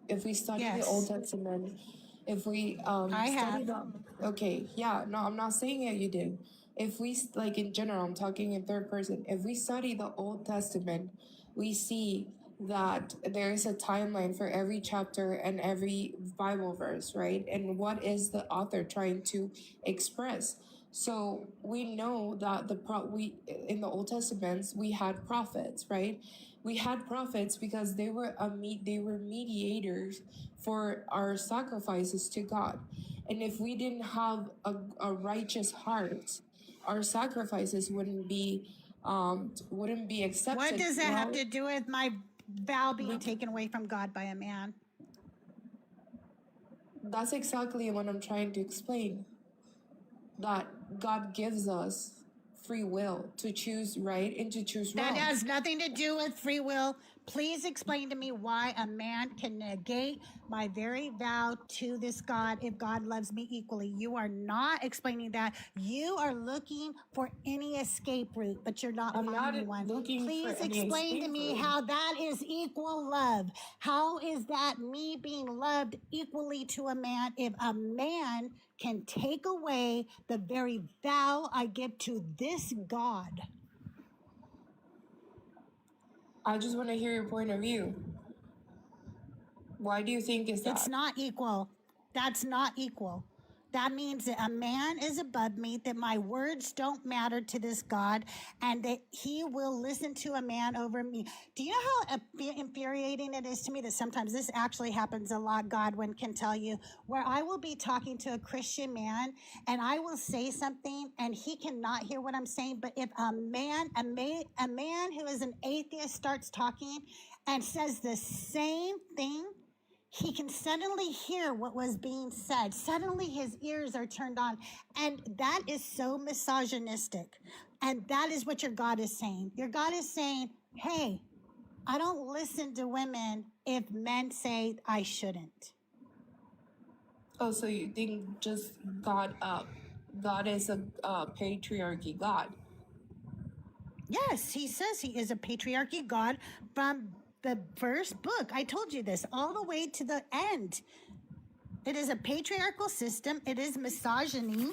If we study the Old
Yes,
Testament, if we
I
study
have.
okay, yeah, no, I'm not saying that you did. If we like in general, I'm talking in third person. If we study the Old Testament, we see that there is a timeline for every chapter and every Bible verse, right? And what is the author trying to express? So we know that we in the Old Testaments we had prophets, right? We had prophets because they were they were mediators for our sacrifices to God. And if we didn't have a righteous heart, our sacrifices wouldn't be accepted.
What does that have
Well,
to do with my vow being taken away from God by a man?
that's exactly what I'm trying to explain. That God gives us free will to choose right and to choose wrong.
That has nothing to do with free will. Please explain to me why a man can negate my very vow to this God if God loves me equally. You are not explaining that. You are looking for any escape route, but you're not
I'm not
finding one.
looking for
Please
any
explain to
escape
me
route.
how that is equal love. How is that me being loved equally to a man if a man can take away the very vow I give to this God?
I just want to hear your point of view. Why do you think is that?
It's not equal. That's not equal. That means that a man is above me, that my words don't matter to this God, and that he will listen to a man over me. Do you know how infuriating it is to me that sometimes this actually happens a lot, Godwin can tell you, where I will be talking to a Christian man and I will say something and he cannot hear what I'm saying. But if a man who is an atheist starts talking and says the same thing, he can suddenly hear what was being said. Suddenly his ears are turned on. And that is so misogynistic. And that is what your God is saying. Your God is saying, hey, I don't listen to women if men say I shouldn't.
Oh, so you think just God is a patriarchy God?
Yes, he says he is a patriarchy God from the first book. I told you this all the way to the end. It is a patriarchal system. It is misogyny.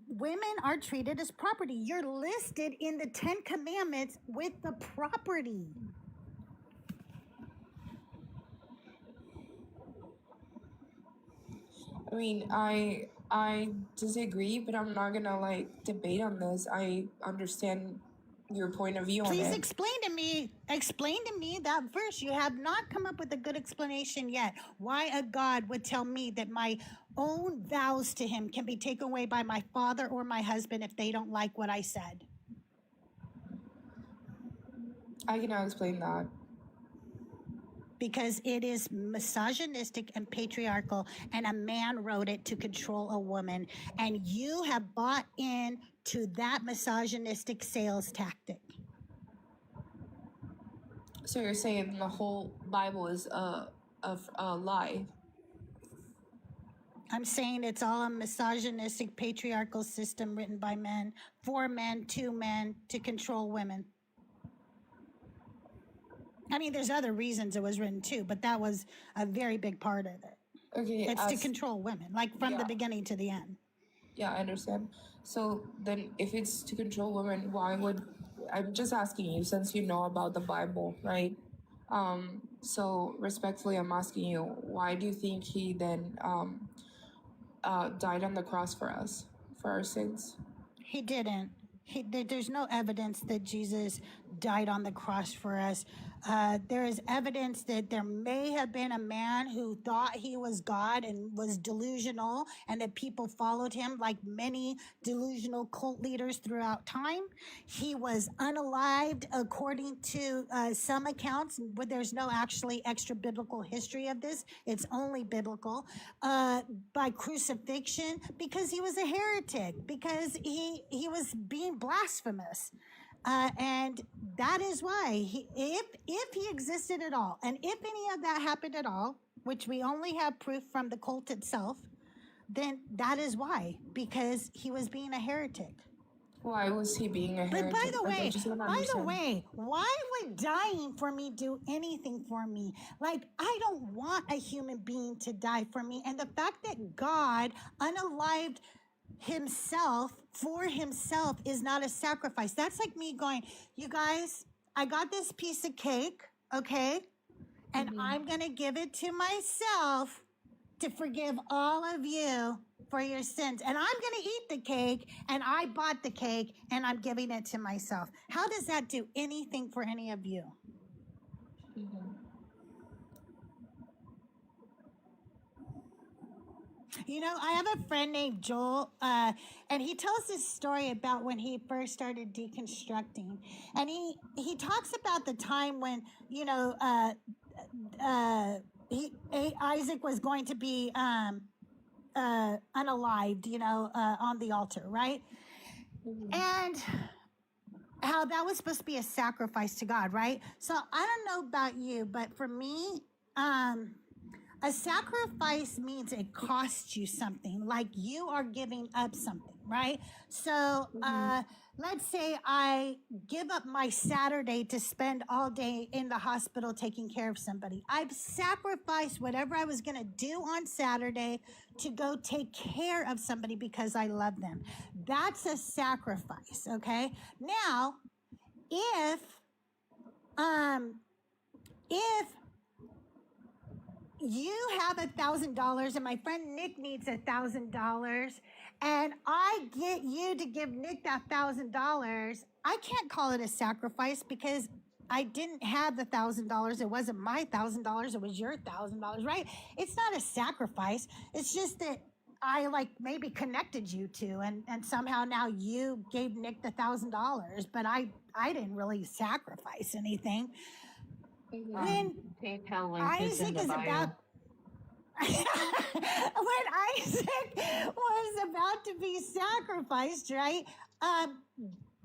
Women are treated as property. You're listed in the 10 Commandments with the property.
I mean, I disagree, but I'm not gonna like debate on this. I understand your point of view on
Please
it.
explain to me that verse. You have not come up with a good explanation yet. Why a God would tell me that my own vows to him can be taken away by my father or my husband if they don't like what I said.
I cannot explain that.
Because it is misogynistic and patriarchal, and a man wrote it to control a woman. And you have bought in to that misogynistic sales tactic.
So you're saying the whole Bible is a lie?
I'm saying it's all a misogynistic patriarchal system written by men, for men, to control women. I mean, there's other reasons it was written too, but that was a very big part of it.
Okay,
It's to control women, like from the beginning to the end.
Yeah, I understand. So then if it's to control women, I'm just asking you, since you know about the Bible, right? So respectfully, I'm asking you, why do you think he then died on the cross for us, for our sins.
He didn't. There's no evidence that Jesus died on the cross for us. There is evidence that there may have been a man who thought he was God and was delusional, and that people followed him, like many delusional cult leaders throughout time. He was unalived, according to some accounts, but there's no actually extra biblical history of this. It's only biblical, by crucifixion, because he was a heretic, because he was being blasphemous. And that is why if he existed at all, and if any of that happened at all, which we only have proof from the cult itself, then that is why, because he was being a heretic.
Why was he being a heretic?
But by the way, why would dying for me do anything for me? Like, I don't want a human being to die for me. And the fact that God unalived himself for himself is not a sacrifice. That's like me going, you guys, I got this piece of cake, okay? And I'm going to give it to myself to forgive all of you for your sins. And I'm going to eat the cake, and I bought the cake, and I'm giving it to myself. How does that do anything for any of you? You know, I have a friend named Joel, and he tells this story about when he first started deconstructing. And he talks about the time when, you know, Isaac was going to be unalived, you know, on the altar, right? And how that was supposed to be a sacrifice to God, right? So I don't know about you, but for me, a sacrifice means it costs you something, like you are giving up something, right? So let's say I give up my Saturday to spend all day in the hospital taking care of somebody. I've sacrificed whatever I was going to do on Saturday to go take care of somebody because I love them. That's a sacrifice, okay? Now, if you have $1,000 and my friend Nick needs $1,000, and I get you to give Nick that $1,000, I can't call it a sacrifice because I didn't have the $1,000. It wasn't my $1,000. It was your $1,000, right? It's not a sacrifice. It's just that I like maybe connected you two, and somehow now you gave Nick the $1,000, but I didn't really sacrifice anything. When
PayPal link is in
Isaac
the
is
bio.
about when Isaac was about to be sacrificed, right?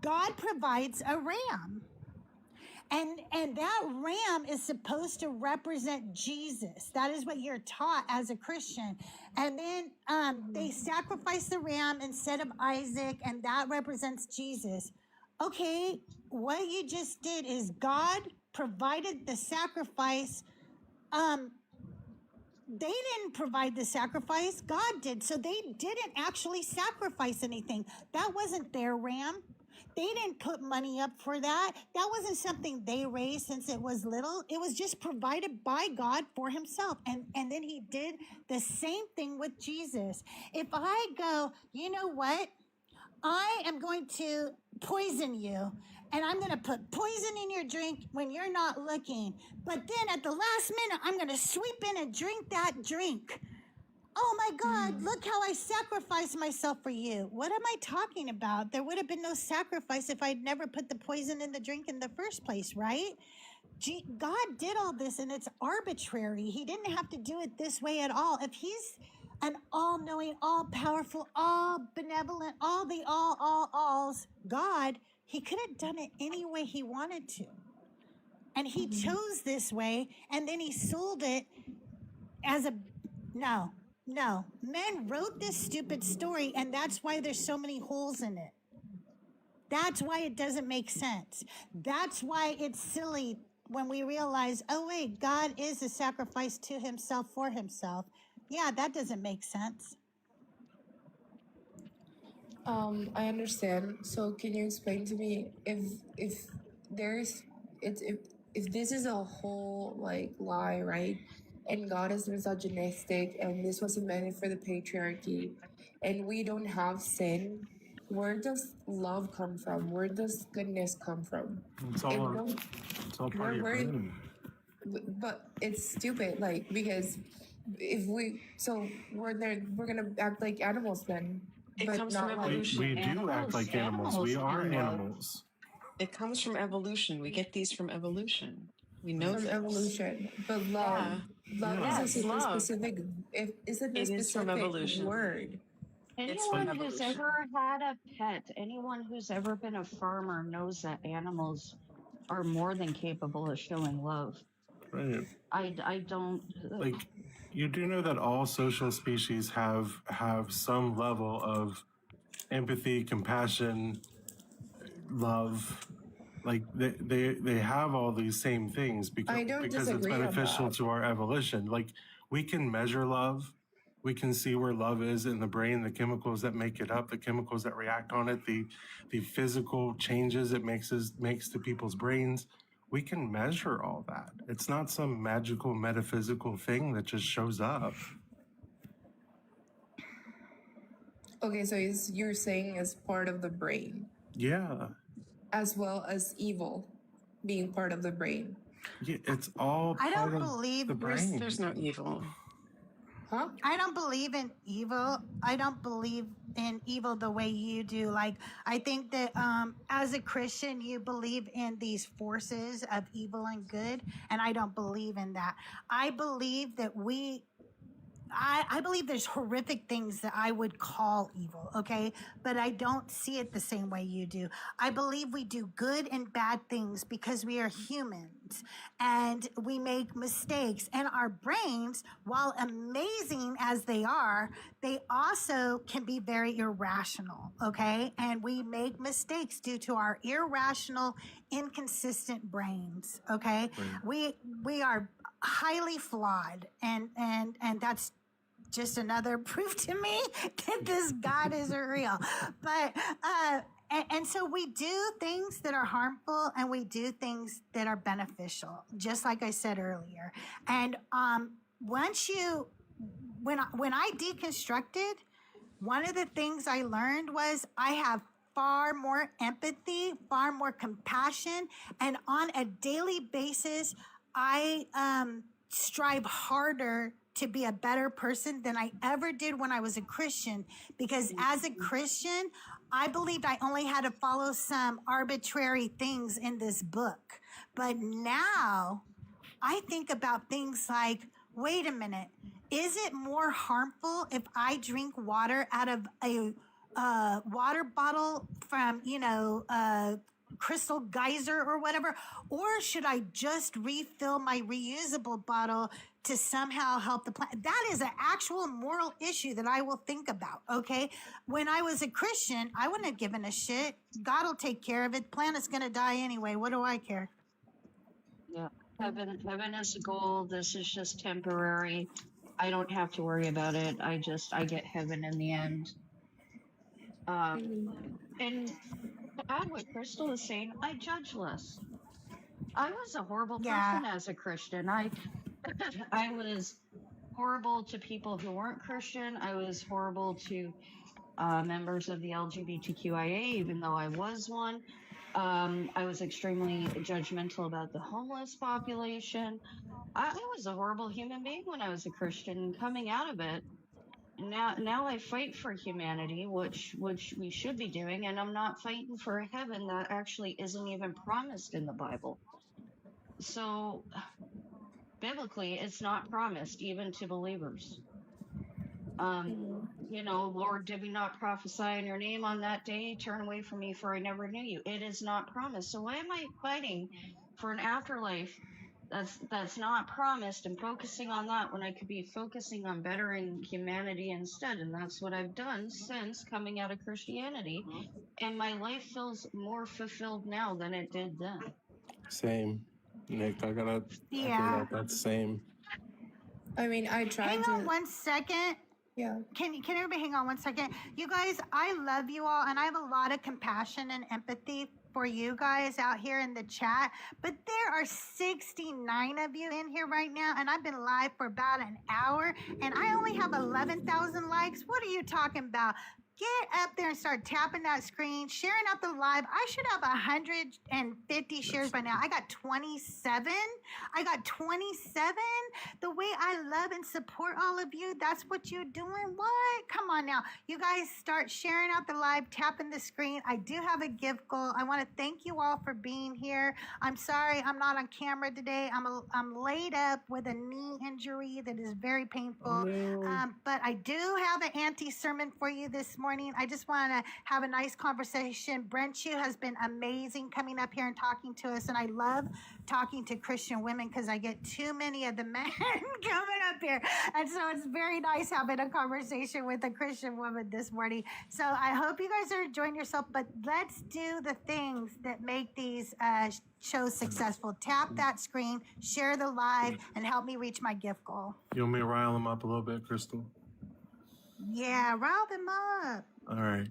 God provides a ram. And that ram is supposed to represent Jesus. That is what you're taught as a Christian. And then they sacrifice the ram instead of Isaac, and that represents Jesus. Okay, what you just did is God provided the sacrifice. They didn't provide the sacrifice. God did. So they didn't actually sacrifice anything. That wasn't their ram. They didn't put money up for that. That wasn't something they raised since it was little. It was just provided by God for himself. And then he did the same thing with Jesus. If I go, you know what? I am going to poison you, and I'm going to put poison in your drink when you're not looking. But then at the last minute, I'm going to sweep in and drink that drink. Oh my God, look how I sacrificed myself for you. What am I talking about? There would have been no sacrifice if I'd never put the poison in the drink in the first place, right? God did all this, and it's arbitrary. He didn't have to do it this way at all. If he's an all-knowing, all-powerful, all-benevolent, all the alls God, he could have done it any way he wanted to. And he chose this way, and then he sold it as a... No. Men wrote this stupid story, and that's why there's so many holes in it. That's why it doesn't make sense. That's why it's silly when we realize, oh, wait, God is a sacrifice to himself for himself. Yeah, that doesn't make sense.
I understand. So can you explain to me if this is a whole like lie, right? and God is misogynistic, and this was invented for the patriarchy, and we don't have sin, where does love come from? Where does goodness come from?
It's
If
all,
don't,
it's all part of your
we're
brain.
but it's stupid, like, because if we, so we're gonna act like animals then,
It
but
comes from
not like,
evolution.
We do act like animals. We are
can love.
animals.
It comes from evolution. We get these from evolution. We know
from
this.
evolution. But love,
Yeah.
love
Yeah.
is a
Yes, love.
specific. Isn't a
It is from
specific
evolution.
word.
It's from
Anyone who's
evolution.
ever had a pet, anyone who's ever been a farmer knows that animals are more than capable of showing love.
Right.
I don't.
Like, you do know that all social species have some level of empathy, compassion, love. Like they have all these same things
I don't
because it's
disagree on
beneficial
that.
to our evolution. Like, we can measure love. We can see where love is in the brain, the chemicals that make it up, the chemicals that react on it, the physical changes it makes to people's brains. We can measure all that. It's not some magical metaphysical thing that just shows up.
Okay, so you're saying as part of the brain,
Yeah.
as well as evil being part of the brain.
Yeah, it's all
I
part
don't
of
believe
the brain.
There's no evil.
Huh?
I don't believe in evil. I don't believe in evil the way you do. Like, I think that as a Christian, you believe in these forces of evil and good, and I don't believe in that. I believe that I believe there's horrific things that I would call evil, okay? But I don't see it the same way you do. I believe we do good and bad things because we are humans and we make mistakes. And our brains, while amazing as they also can be very irrational, okay? And we make mistakes due to our irrational, inconsistent brains, okay?
Right.
We are highly flawed, and that's just another proof to me that this God isn't real. But and so we do things that are harmful and we do things that are beneficial, just like I said earlier. And when I deconstructed, one of the things I learned was I have far more empathy, far more compassion, and on a daily basis, I strive harder to be a better person than I ever did when I was a Christian. Because as a Christian, I believed I only had to follow some arbitrary things in this book. But now I think about things like, wait a minute, is it more harmful if I drink water out of a water bottle from, Crystal Geyser or whatever? Or should I just refill my reusable bottle to somehow help the planet? That is an actual moral issue that I will think about, okay? When I was a Christian, I wouldn't have given a shit. God will take care of it. Planet's going to die anyway. What do I care?
Yeah, heaven is the goal. This is just temporary. I don't have to worry about it. I get heaven in the end. And to add what Crystal is saying, I judge less. I was a horrible person as a Christian. I was horrible to people who weren't Christian. I was horrible to members of the LGBTQIA, even though I was one. I was extremely judgmental about the homeless population. I was a horrible human being when I was a Christian. Coming out of it, now I fight for humanity, which we should be doing, and I'm not fighting for a heaven that actually isn't even promised in the Bible. So biblically, it's not promised even to believers. Lord, did we not prophesy in your name on that day? Turn away from me, for I never knew you. It is not promised. So why am I fighting for an afterlife that's not promised and focusing on that when I could be focusing on bettering humanity instead? And that's what I've done since coming out of Christianity. And my life feels more fulfilled now than it did then.
Same. Nick, I gotta
Yeah.
that's same.
I mean, I tried
Hang on 1 second.
Yeah.
Can everybody hang on 1 second? You guys, I love you all, and I have a lot of compassion and empathy for you guys out here in the chat, but there are 69 of you in here right now, and I've been live for about an hour, and I only have 11,000 likes. What are you talking about? Get up there and start tapping that screen, sharing out the live. I should have 150 shares by now. I got 27. The way I love and support all of you, that's what you're doing. What? Come on now. You guys start sharing out the live, tapping the screen. I do have a gift goal. I want to thank you all for being here. I'm sorry I'm not on camera today. I'm laid up with a knee injury that is very painful. But I do have an Auntie Sermon for you this morning. I just want to have a nice conversation. Brent Chu has been amazing coming up here and talking to us, and I love talking to Christian women because I get too many of the men coming up here, and so it's very nice having a conversation with a Christian woman this morning. So I hope you guys are enjoying yourself, but let's do the things that make these shows successful. Tap that screen, share the live, and help me reach my gift goal.
You want me to rile them up a little bit, Crystal?
Yeah, rile them up.
All right.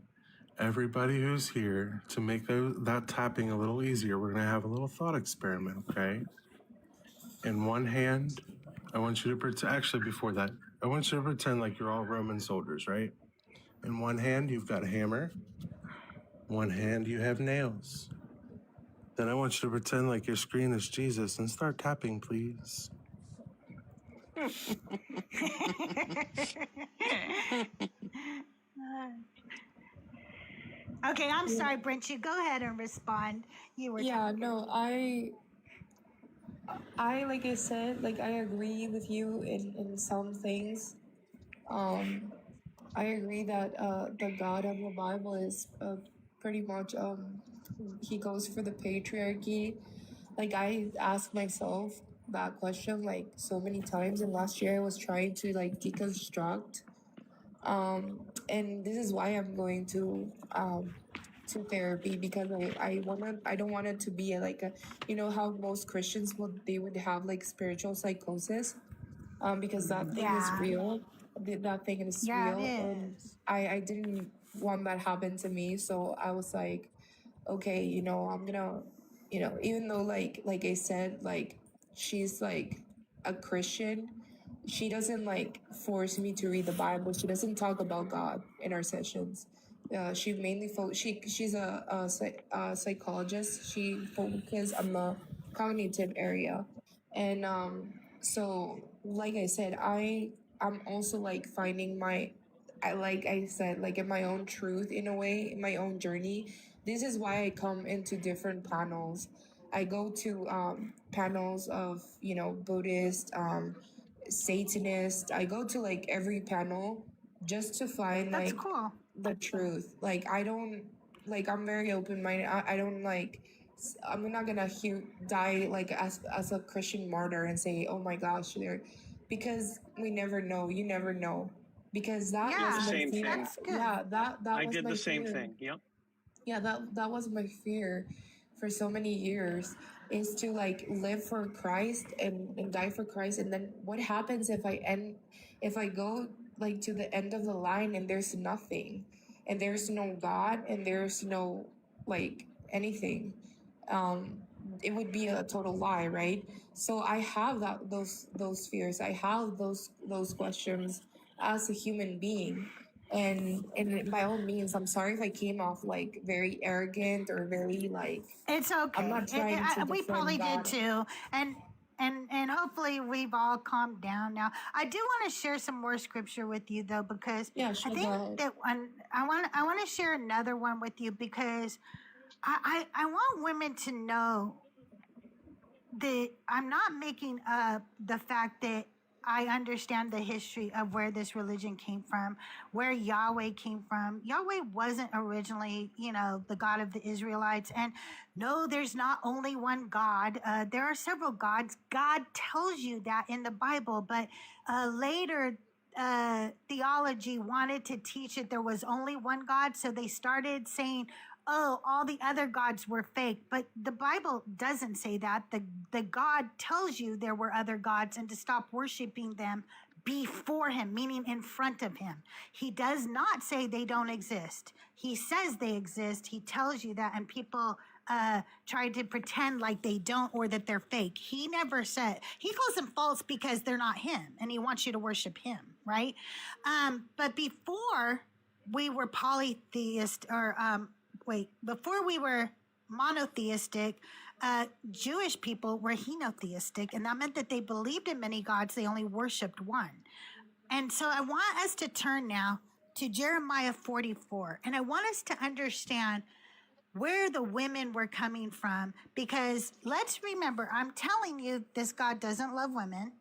Everybody who's here, to make that tapping a little easier, we're going to have a little thought experiment, okay? In one hand, I want you to pretend, actually before that, I want you to pretend like you're all Roman soldiers, right? In one hand, you've got a hammer. One hand, you have nails. Then I want you to pretend like your screen is Jesus and start tapping, please.
Okay, I'm sorry, Brent. You go ahead and respond. You were talking.
No, I like I said, like I agree with you in some things. I agree that the God of the Bible is pretty much he goes for the patriarchy. Like I ask myself that question like so many times, and last year I was trying to like deconstruct. And this is why I'm going to therapy, because I don't want it to be like a, you know how most Christians would have like spiritual psychosis, because that thing is real. That thing is real. And I didn't want that happen to me, so I was like, okay, you know, I'm gonna, you know, even though like I said, like she's like a Christian, she doesn't like force me to read the Bible. She doesn't talk about God in our sessions. She mainly she's a psychologist. She focuses on the cognitive area, and so like I said, I'm also like finding like I said, like in my own truth in a way, in my own journey. This is why I come into different panels. I go to panels of, you know, Buddhist, Satanist. I go to like every panel just to find like the truth. Like I don't, like I'm very open-minded. I don't like, I'm not gonna die like as a Christian martyr and say, oh my gosh, because we never know. You never know, because that was my fear. Yeah, that
I
was
did
my
the same
fear.
thing. Yep.
Yeah, that was my fear for so many years, is to like live for Christ and die for Christ. And then what happens if I go like to the end of the line and there's nothing, and there's no God, and there's no like anything? It would be a total lie, right? So I have those fears. I have those questions as a human being. And by all means, I'm sorry if I came off like very arrogant or very like.
It's okay.
I'm not trying to
we probably
God.
did too, and hopefully we've all calmed down now. I do want to share some more scripture with you though, because I think that I want to share another one with you, because I want women to know that I'm not making up the fact that I understand the history of where this religion came from, where Yahweh came from. Yahweh wasn't originally, you know, the God of the Israelites. And no, there's not only one God. There are several gods. God tells you that in the Bible, but later theology wanted to teach that there was only one God. So they started saying, oh, all the other gods were fake. But the Bible doesn't say that. The God tells you there were other gods and to stop worshiping them before him, meaning in front of him. He does not say they don't exist. He says they exist. He tells you that, and people try to pretend like they don't or that they're fake. He never said, he calls them false because they're not him and he wants you to worship him, right? But before we were polytheist or before we were monotheistic, Jewish people were henotheistic, and that meant that they believed in many gods, they only worshiped one. And so I want us to turn now to Jeremiah 44, and I want us to understand where the women were coming from, because let's remember, I'm telling you, this God doesn't love women,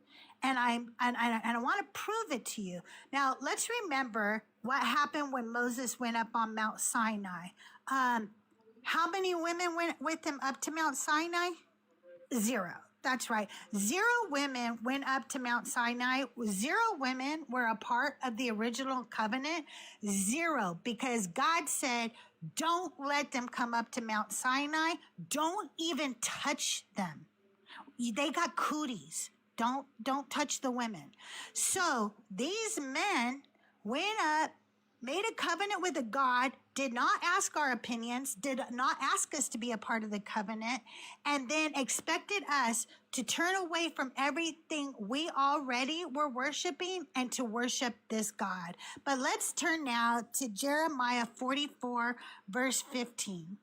and I want to prove it to you. Now, let's remember what happened when Moses went up on Mount Sinai. How many women went with him up to Mount Sinai? 0. That's right. 0 women went up to Mount Sinai. 0 women were a part of the original covenant. 0, because God said, don't let them come up to Mount Sinai. Don't even touch them. They got cooties. Don't touch the women. So these men went up, made a covenant with a God, did not ask our opinions, did not ask us to be a part of the covenant, and then expected us to turn away from everything we already were worshiping and to worship this God. But let's turn now to Jeremiah 44, verse 15.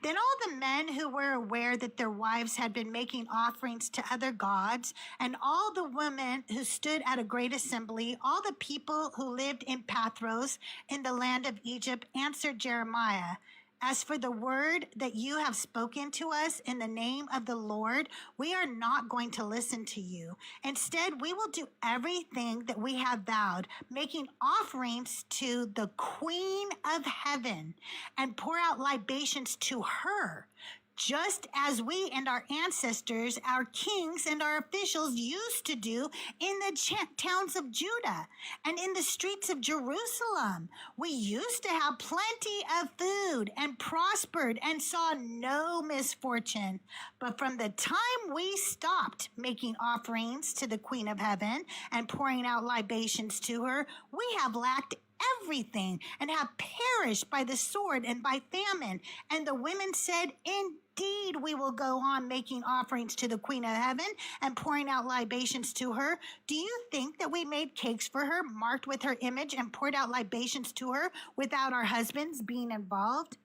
Then all the men who were aware that their wives had been making offerings to other gods, and all the women who stood at a great assembly, all the people who lived in Pathros in the land of Egypt, answered Jeremiah, as for the word that you have spoken to us in the name of the Lord, we are not going to listen to you. Instead, we will do everything that we have vowed, making offerings to the Queen of Heaven and pour out libations to her, just as we and our ancestors, our kings and our officials used to do in the towns of Judah and in the streets of Jerusalem. We used to have plenty of food and prospered and saw no misfortune. But from the time we stopped making offerings to the Queen of Heaven and pouring out libations to her, we have lacked everything and have perished by the sword and by famine. And the women said, indeed, we will go on making offerings to the Queen of Heaven and pouring out libations to her. Do you think that we made cakes for her, marked with her image, and poured out libations to her without our husbands being involved?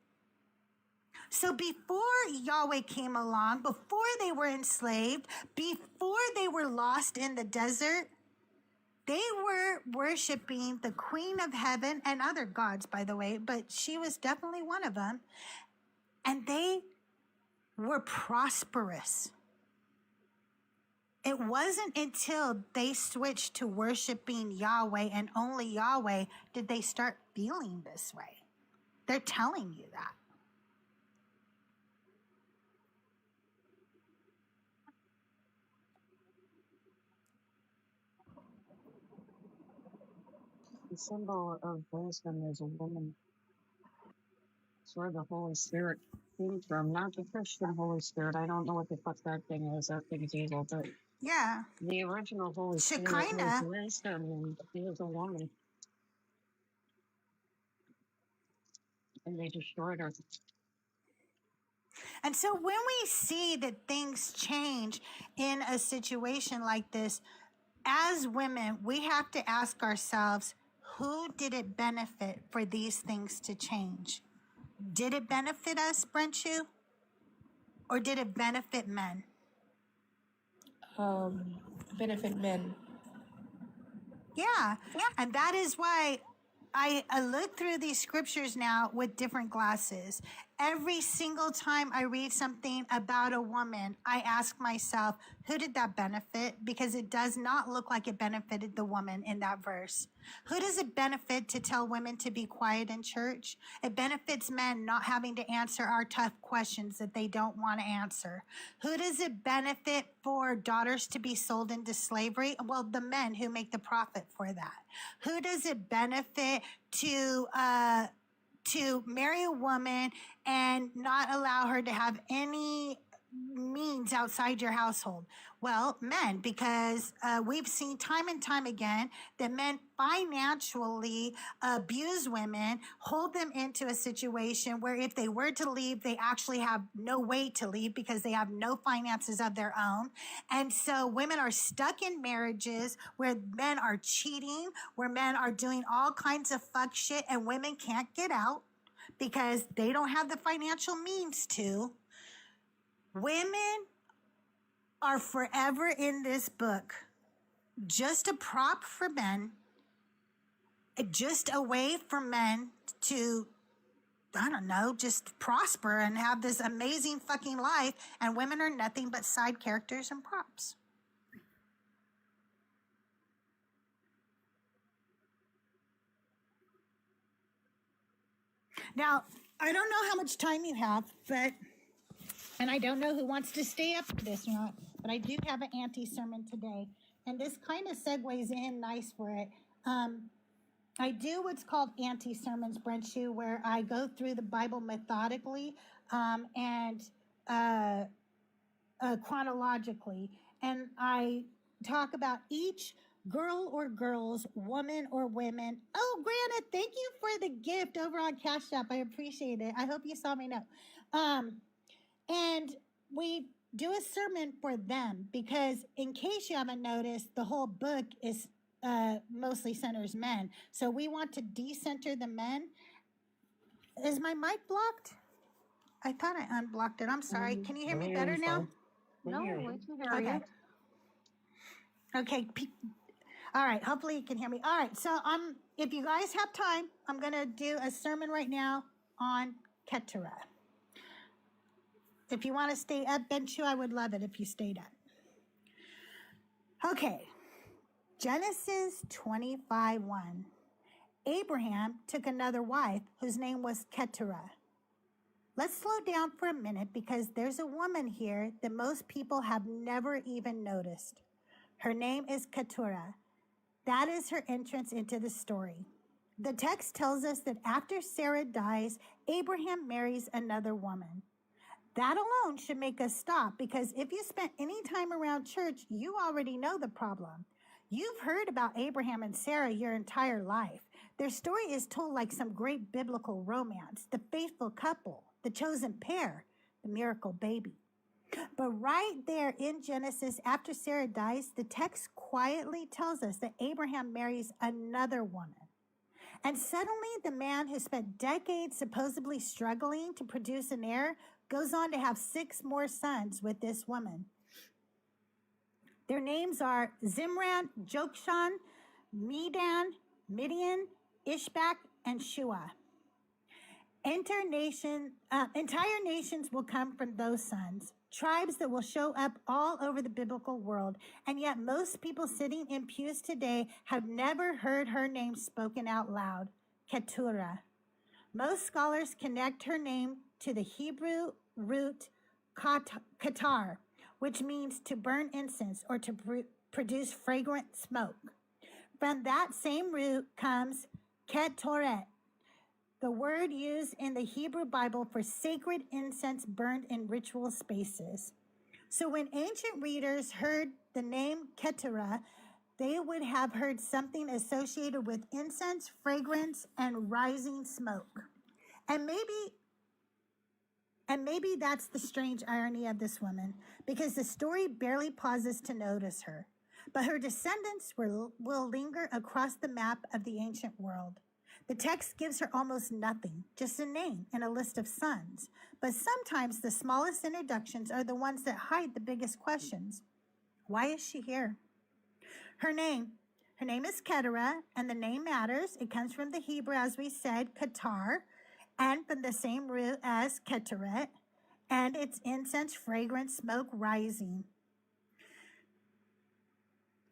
So before Yahweh came along, before they were enslaved, before they were lost in the desert, they were worshiping the Queen of Heaven and other gods, by the way, but she was definitely one of them. And they were prosperous. It wasn't until they switched to worshiping Yahweh and only Yahweh did they start feeling this way. They're telling you that.
The symbol of wisdom is a woman. It's where the Holy Spirit came from, not the Christian Holy Spirit. I don't know what the fuck that thing is. That thing's evil, but
Yeah.
the original Holy Spirit was wisdom, and he was a woman. And they destroyed her.
And so when we see that things change in a situation like this, as women, we have to ask ourselves, who did it benefit for these things to change? Did it benefit us, Brenchu? Or did it benefit men?
Benefit men.
Yeah. And that is why I look through these scriptures now with different glasses. Every single time I read something about a woman, I ask myself, who did that benefit? Because it does not look like it benefited the woman in that verse. Who does it benefit to tell women to be quiet in church? It benefits men not having to answer our tough questions that they don't want to answer. Who does it benefit for daughters to be sold into slavery? Well, the men who make the profit for that. Who does it benefit to marry a woman and not allow her to have any means means outside your household? Well, men, because we've seen time and time again that men financially abuse women, hold them into a situation where if they were to leave, they actually have no way to leave because they have no finances of their own. And so women are stuck in marriages where men are cheating, where men are doing all kinds of fuck shit, and women can't get out because they don't have the financial means to. Women are forever in this book just a prop for men, just a way for men to, I don't know, just prosper and have this amazing fucking life, and women are nothing but side characters and props. Now, I don't know how much time you have, and I don't know who wants to stay up for this or not, but I do have an Auntie sermon today, and this kind of segues in nice for it. I do what's called Auntie Sermons, Brenshu, where I go through the Bible methodically and chronologically, and I talk about each girl or girls, woman or women. Oh, Granna, thank you for the gift over on Cash App. I appreciate it. I hope you saw me note. And we do a sermon for them because, in case you haven't noticed, the whole book is mostly centers men. So we want to decenter the men. Is my mic blocked? I thought I unblocked it. I'm sorry. Can you hear me better now?
No, we can hear you.
Okay. All right. Hopefully you can hear me. All right. So if you guys have time, I'm going to do a sermon right now on Keturah. If you want to stay up, Benchu, I would love it if you stayed up. Okay. Genesis 25:1. Abraham took another wife whose name was Keturah. Let's slow down for a minute because there's a woman here that most people have never even noticed. Her name is Keturah. That is her entrance into the story. The text tells us that after Sarah dies, Abraham marries another woman. That alone should make us stop because if you spent any time around church, you already know the problem. You've heard about Abraham and Sarah your entire life. Their story is told like some great biblical romance, the faithful couple, the chosen pair, the miracle baby. But right there in Genesis, after Sarah dies, the text quietly tells us that Abraham marries another woman. And suddenly the man who spent decades supposedly struggling to produce an heir goes on to have 6 more sons with this woman. Their names are Zimran, Jokshan, Medan, Midian, Ishbak, and Shua. Entire nations will come from those sons, tribes that will show up all over the biblical world, and yet most people sitting in pews today have never heard her name spoken out loud, Keturah. Most scholars connect her name to the Hebrew root katar, which means to burn incense or to produce fragrant smoke. From that same root comes ketoret, the word used in the Hebrew Bible for sacred incense burned in ritual spaces. So when ancient readers heard the name Keturah, they would have heard something associated with incense, fragrance, and rising smoke. And maybe that's the strange irony of this woman, because the story barely pauses to notice her. But her descendants will linger across the map of the ancient world. The text gives her almost nothing, just a name and a list of sons. But sometimes the smallest introductions are the ones that hide the biggest questions. Why is she here? Her name is Keturah, and the name matters. It comes from the Hebrew, as we said, katar, and from the same root as keteret, and it's incense, fragrance, smoke rising.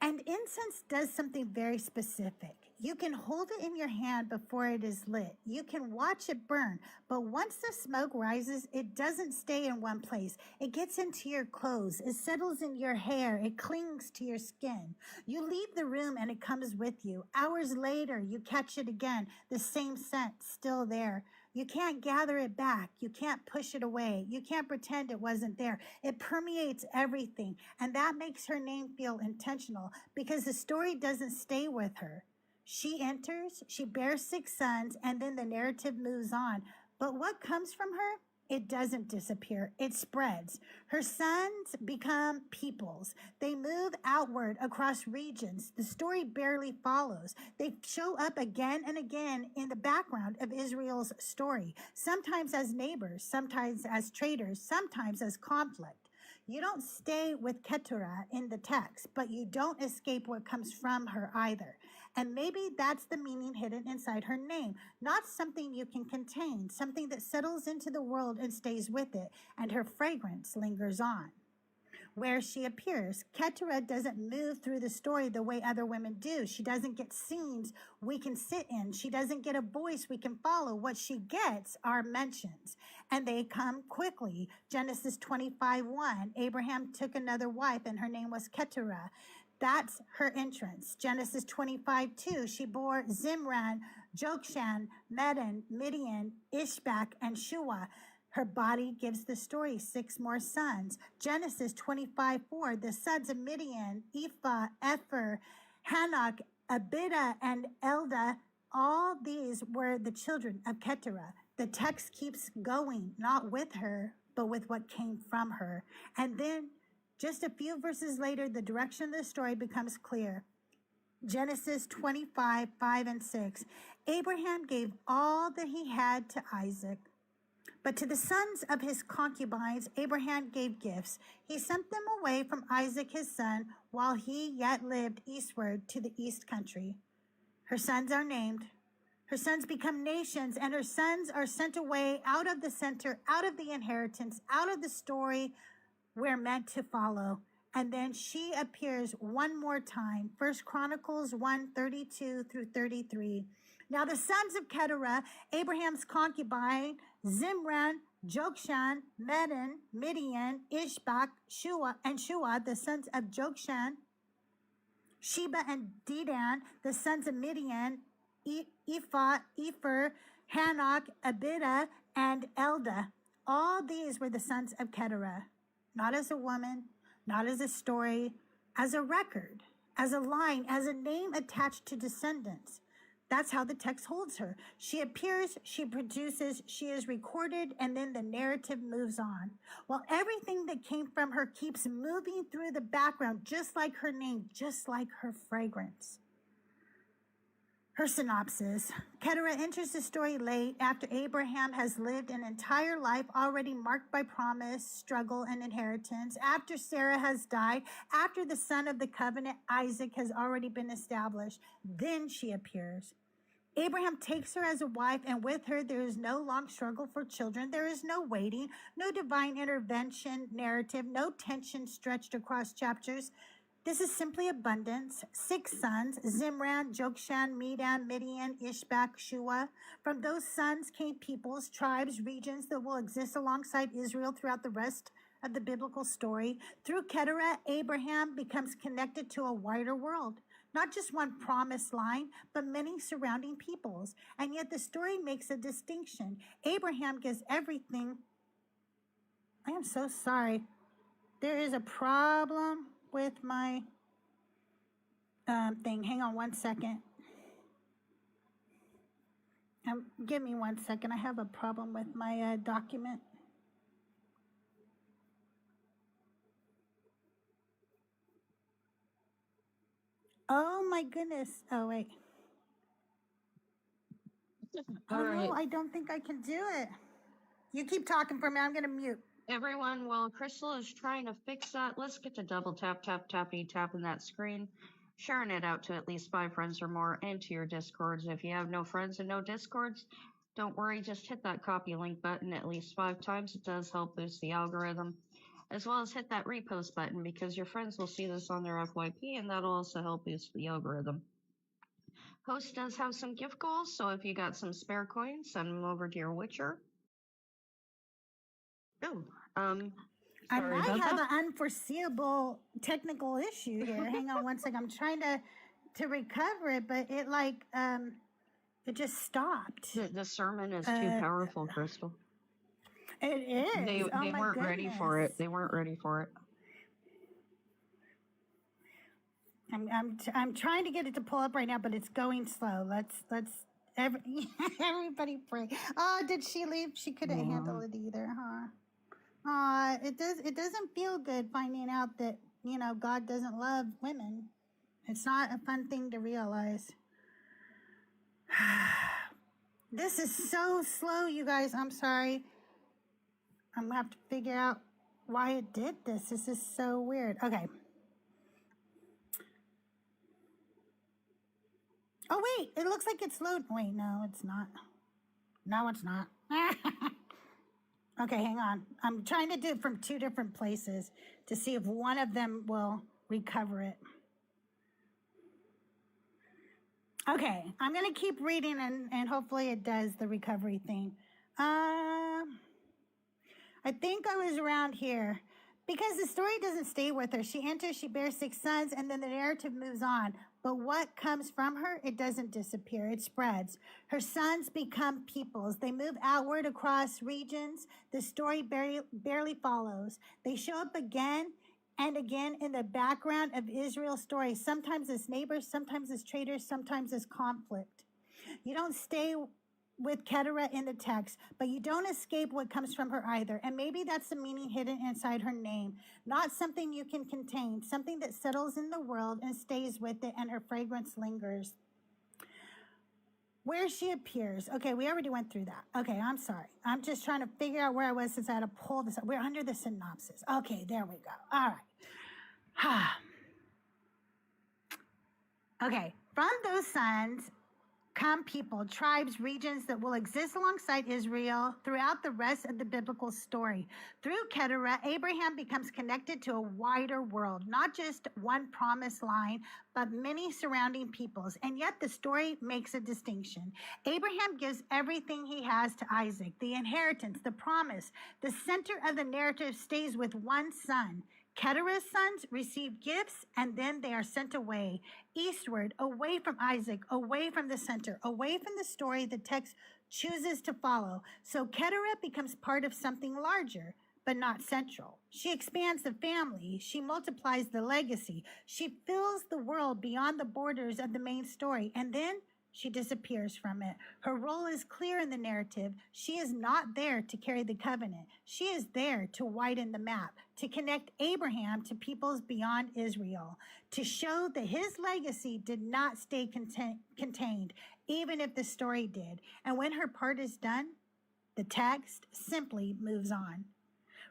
And incense does something very specific. You can hold it in your hand before it is lit. You can watch it burn, but once the smoke rises, it doesn't stay in one place. It gets into your clothes. It settles in your hair. It clings to your skin. You leave the room and it comes with you. Hours later, you catch it again, the same scent still there. You can't gather it back. You can't push it away. You can't pretend it wasn't there. It permeates everything. And that makes her name feel intentional because the story doesn't stay with her. She enters, she bears 6 sons, and then the narrative moves on. But what comes from her? It doesn't disappear. It spreads. Her sons become peoples. They move outward across regions. The story barely follows. They show up again and again in the background of Israel's story, sometimes as neighbors, sometimes as traitors, sometimes as conflict. You don't stay with Keturah in the text, but you don't escape what comes from her either. And maybe that's the meaning hidden inside her name. Not something you can contain, something that settles into the world and stays with it, and her fragrance lingers on. Where she appears, Keturah doesn't move through the story the way other women do. She doesn't get scenes we can sit in. She doesn't get a voice we can follow. What she gets are mentions, and they come quickly. Genesis 25:1, Abraham took another wife, and her name was Keturah. That's her entrance. Genesis 25:2, she bore Zimran, Jokshan, Medan, Midian, Ishbak, and Shua. Her body gives the story 6 more sons. Genesis 25:4, the sons of Midian, Ephah, Epher, Hanok, Abida, and Eldah, all these were the children of Keturah. The text keeps going, not with her, but with what came from her. And then, just a few verses later, the direction of the story becomes clear. Genesis 25:5-6. Abraham gave all that he had to Isaac. But to the sons of his concubines, Abraham gave gifts. He sent them away from Isaac his son while he yet lived eastward to the east country. Her sons are named. Her sons become nations, and her sons are sent away out of the center, out of the inheritance, out of the story we're meant to follow. And then she appears one more time. 1 Chronicles 1:32-33. Now the sons of Keturah, Abraham's concubine, Zimran, Jokshan, Medan, Midian, Ishbak, Shua, the sons of Jokshan, Sheba and Dedan, the sons of Midian, Ephah, Epher, Hanok, Abida, and Eldah. All these were the sons of Keturah, not as a woman, not as a story, as a record, as a line, as a name attached to descendants. That's how the text holds her. She appears, she produces, she is recorded, and then the narrative moves on. While everything that came from her keeps moving through the background, just like her name, just like her fragrance. Her synopsis. Keturah enters the story late after Abraham has lived an entire life already marked by promise, struggle, and inheritance, after Sarah has died, after the son of the covenant, Isaac, has already been established. Then she appears. Abraham takes her as a wife, and with her there is no long struggle for children. There is no waiting, no divine intervention narrative, no tension stretched across chapters. This is simply abundance. 6 sons, Zimran, Jokshan, Medan, Midian, Ishbak, Shua. From those sons came peoples, tribes, regions that will exist alongside Israel throughout the rest of the biblical story. Through Keturah, Abraham becomes connected to a wider world. Not just one promised line, but many surrounding peoples. And yet the story makes a distinction. Abraham gives everything. I am so sorry. There is a problem with my thing. Hang on one second. Give me 1 second. I have a problem with my document. Oh my goodness. Oh, wait.
All right.
No, I don't think I can do it. You keep talking for me. I'm going to mute.
Everyone, while Crystal is trying to fix that, let's get to double tapping that screen, sharing it out to at least 5 friends or more, and to your Discords. If you have no friends and no Discords, don't worry, just hit that copy link button at least 5 times. It does help boost the algorithm, as well as hit that repost button because your friends will see this on their FYP, and that'll also help boost the algorithm. Host does have some gift goals, so if you got some spare coins, send them over to your Witcher. Oh,
I
sorry
might
about
have
that.
an unforeseeable technical issue here. Hang on one second. I'm trying to recover it, but it It just stopped.
The sermon is too powerful, Crystal.
It is.
They
my
weren't ready for
goodness.
it. They weren't ready for it.
I'm trying to get it to pull up right now, but it's going slow. Everybody pray. Oh, did she leave? She couldn't handle it either, huh? It doesn't feel good finding out that, God doesn't love women. It's not a fun thing to realize. This is so slow, you guys. I'm sorry. I'm gonna have to figure out why it did this. This is so weird. Okay. Oh, wait. It looks like it's loading. Wait, no, it's not. No, it's not. Okay, hang on. I'm trying to do it from 2 different places to see if one of them will recover it. Okay, I'm going to keep reading and hopefully it does the recovery thing. I think I was around here. Because the story doesn't stay with her. She enters, she bears 6 sons, and then the narrative moves on. But what comes from her, it doesn't disappear. It spreads. Her sons become peoples. They move outward across regions. The story barely follows. They show up again and again in the background of Israel's story, sometimes as neighbors, sometimes as traitors, sometimes as conflict. You don't stay with Keturah in the text, but you don't escape what comes from her either. And maybe that's the meaning hidden inside her name. Not something you can contain, something that settles in the world and stays with it, and her fragrance lingers. Where she appears. Okay, we already went through that. Okay, I'm sorry. I'm just trying to figure out where I was since I had to pull this up. We're under the synopsis. Okay, there we go. All right. Okay, from those sons come people, tribes, regions that will exist alongside Israel throughout the rest of the biblical story. Through Keturah, Abraham becomes connected to a wider world, not just one promised line, but many surrounding peoples. And yet the story makes a distinction. Abraham gives everything he has to Isaac, the inheritance, the promise. The center of the narrative stays with one son. Keturah's sons receive gifts, and then they are sent away, eastward, away from Isaac, away from the center, away from the story the text chooses to follow. So Keturah becomes part of something larger, but not central. She expands the family. She multiplies the legacy. She fills the world beyond the borders of the main story, and then she disappears from it. Her role is clear in the narrative. She is not there to carry the covenant. She is there to widen the map, to connect Abraham to peoples beyond Israel, to show that his legacy did not stay contained, even if the story did. And when her part is done, the text simply moves on.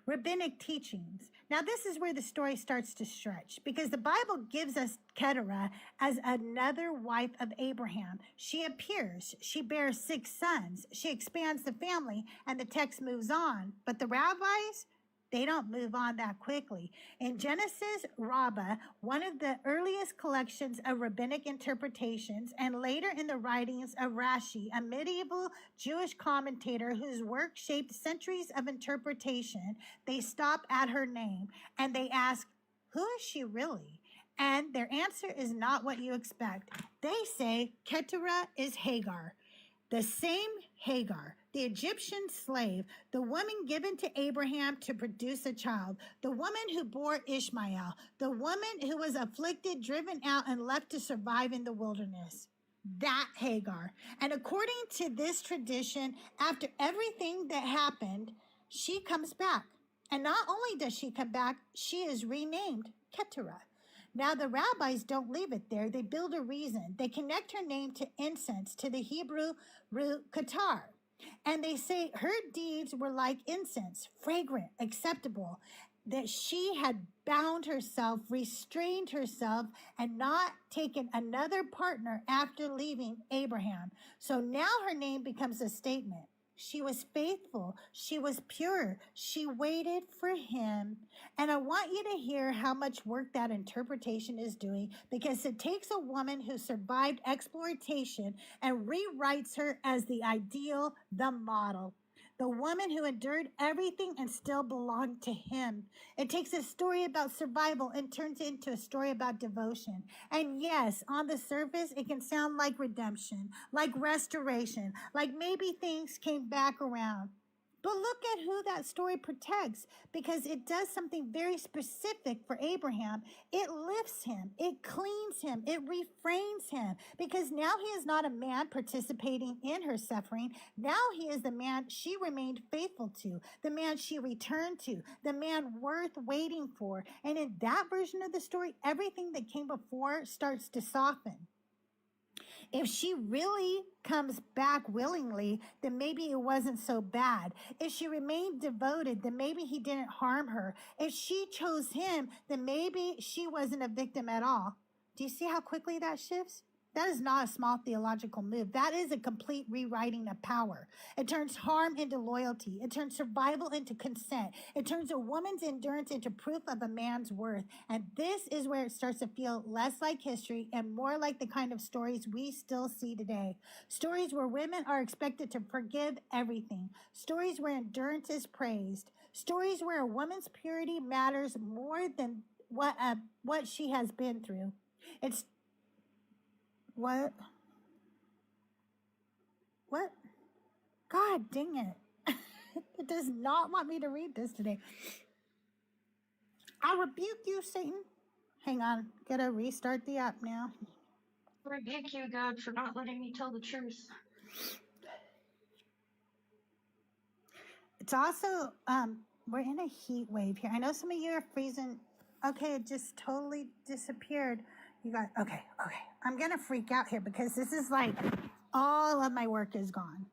Rabbinic teachings. Now, this is where the story starts to stretch, because the Bible gives us Keturah as another wife of Abraham. She appears, she bears 6 sons, she expands the family, and the text moves on. But the rabbis, they don't move on that quickly. In Genesis Rabbah, one of the earliest collections of rabbinic interpretations, and later in the writings of Rashi, a medieval Jewish commentator whose work shaped centuries of interpretation, they stop at her name and they ask, who is she really? And their answer is not what you expect. They say Keturah is Hagar, the same Hagar, the Egyptian slave, the woman given to Abraham to produce a child, the woman who bore Ishmael, the woman who was afflicted, driven out, and left to survive in the wilderness. That Hagar. And according to this tradition, after everything that happened, she comes back. And not only does she come back, she is renamed Keturah. Now, the rabbis don't leave it there. They build a reason. They connect her name to incense, to the Hebrew root katar. And they say her deeds were like incense, fragrant, acceptable, that she had bound herself, restrained herself, and not taken another partner after leaving Abraham. So now her name becomes a statement. She was faithful. She was pure. She waited for him. And I want you to hear how much work that interpretation is doing, because it takes a woman who survived exploitation and rewrites her as the ideal, the model. the woman who endured everything and still belonged to him. It takes a story about survival and turns it into a story about devotion. And yes, on the surface, it can sound like redemption, like restoration, like maybe things came back around. But look at who that story protects, because it does something very specific for Abraham. It lifts him, it cleans him, it refrains him, because now he is not a man participating in her suffering. Now he is the man she remained faithful to, the man she returned to, the man worth waiting for. And in that version of the story, everything that came before starts to soften. If she really comes back willingly, then maybe it wasn't so bad. If she remained devoted, then maybe he didn't harm her. If she chose him, then maybe she wasn't a victim at all. Do you see how quickly that shifts? That is not a small theological move. That is a complete rewriting of power. It turns harm into loyalty. It turns survival into consent. It turns a woman's endurance into proof of a man's worth. And this is where it starts to feel less like history and more like the kind of stories we still see today. Stories where women are expected to forgive everything. Stories where endurance is praised. Stories where a woman's purity matters more than what she has been through. It's What? God dang it. It does not want me to read this today. I rebuke you, Satan. Hang on. Gotta restart the app now.
Rebuke you, God, for not letting me tell the truth.
It's also, we're in a heat wave here. I know some of you are freezing. Okay, it just totally disappeared. You got, okay. I'm gonna freak out here because this is like all of my work is gone.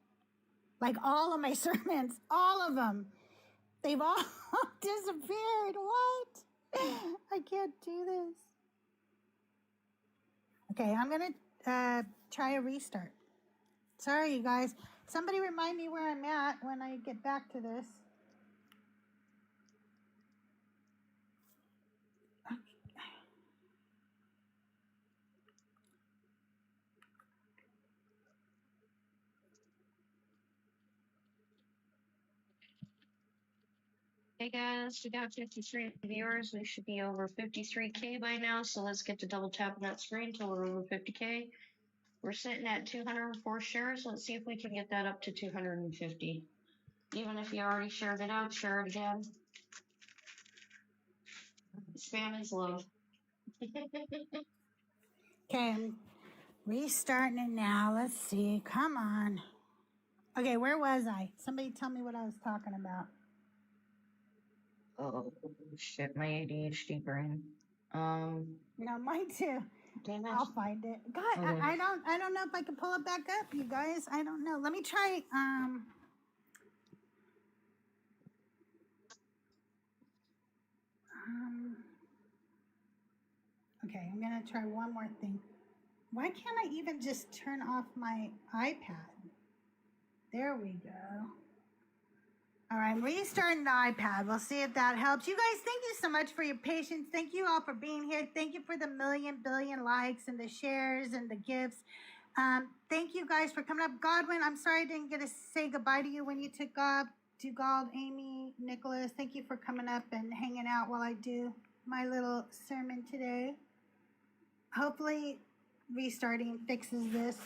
Like all of my sermons, all of them. They've all disappeared. What? I can't do this. Okay, I'm gonna try a restart. Sorry, you guys. Somebody remind me where I'm at when I get back to this.
Hey guys, we got 53 viewers. We should be over 53K by now, so let's get to double tapping that screen until we're over 50K. We're sitting at 204 shares. Let's see if we can get that up to 250. Even if you already shared it out, share it again. Spam is love.
Okay, I'm restarting it now. Let's see. Come on. Okay, where was I? Somebody tell me what I was talking about.
Oh shit, my ADHD brain.
No, mine too.
Damn it.
I'll find it. God,
Okay.
I don't know if I can pull it back up, you guys. I don't know. Let me try. Okay, I'm gonna try one more thing. Why can't I even just turn off my iPad? There we go. All right, I'm restarting the iPad. We'll see if that helps. You guys, thank you so much for your patience. Thank you all for being here. Thank you for the billion likes and the shares and the gifts. Thank you guys for coming up. Godwin, I'm sorry I didn't get to say goodbye to you when you took off. Dugald, Amy, Nicholas, thank you for coming up and hanging out while I do my little sermon today. Hopefully restarting fixes this.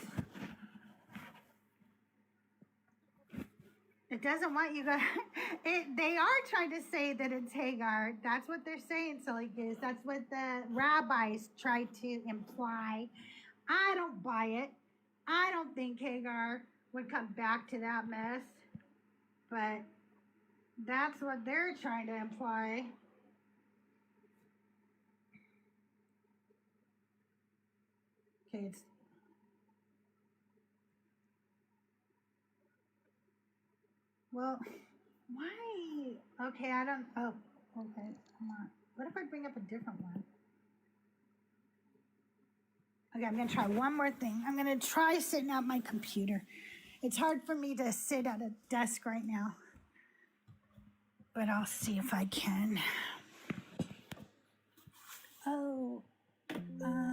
It doesn't want you guys. They are trying to say that it's Hagar. That's what they're saying, Silly Goose. That's what the rabbis try to imply. I don't buy it. I don't think Hagar would come back to that mess. But that's what they're trying to imply. Okay, it's... Well, why? Okay, I don't... Oh, okay, come on. What if I bring up a different one? Okay, I'm going to try one more thing. I'm going to try sitting at my computer. It's hard for me to sit at a desk right now. But I'll see if I can. Oh,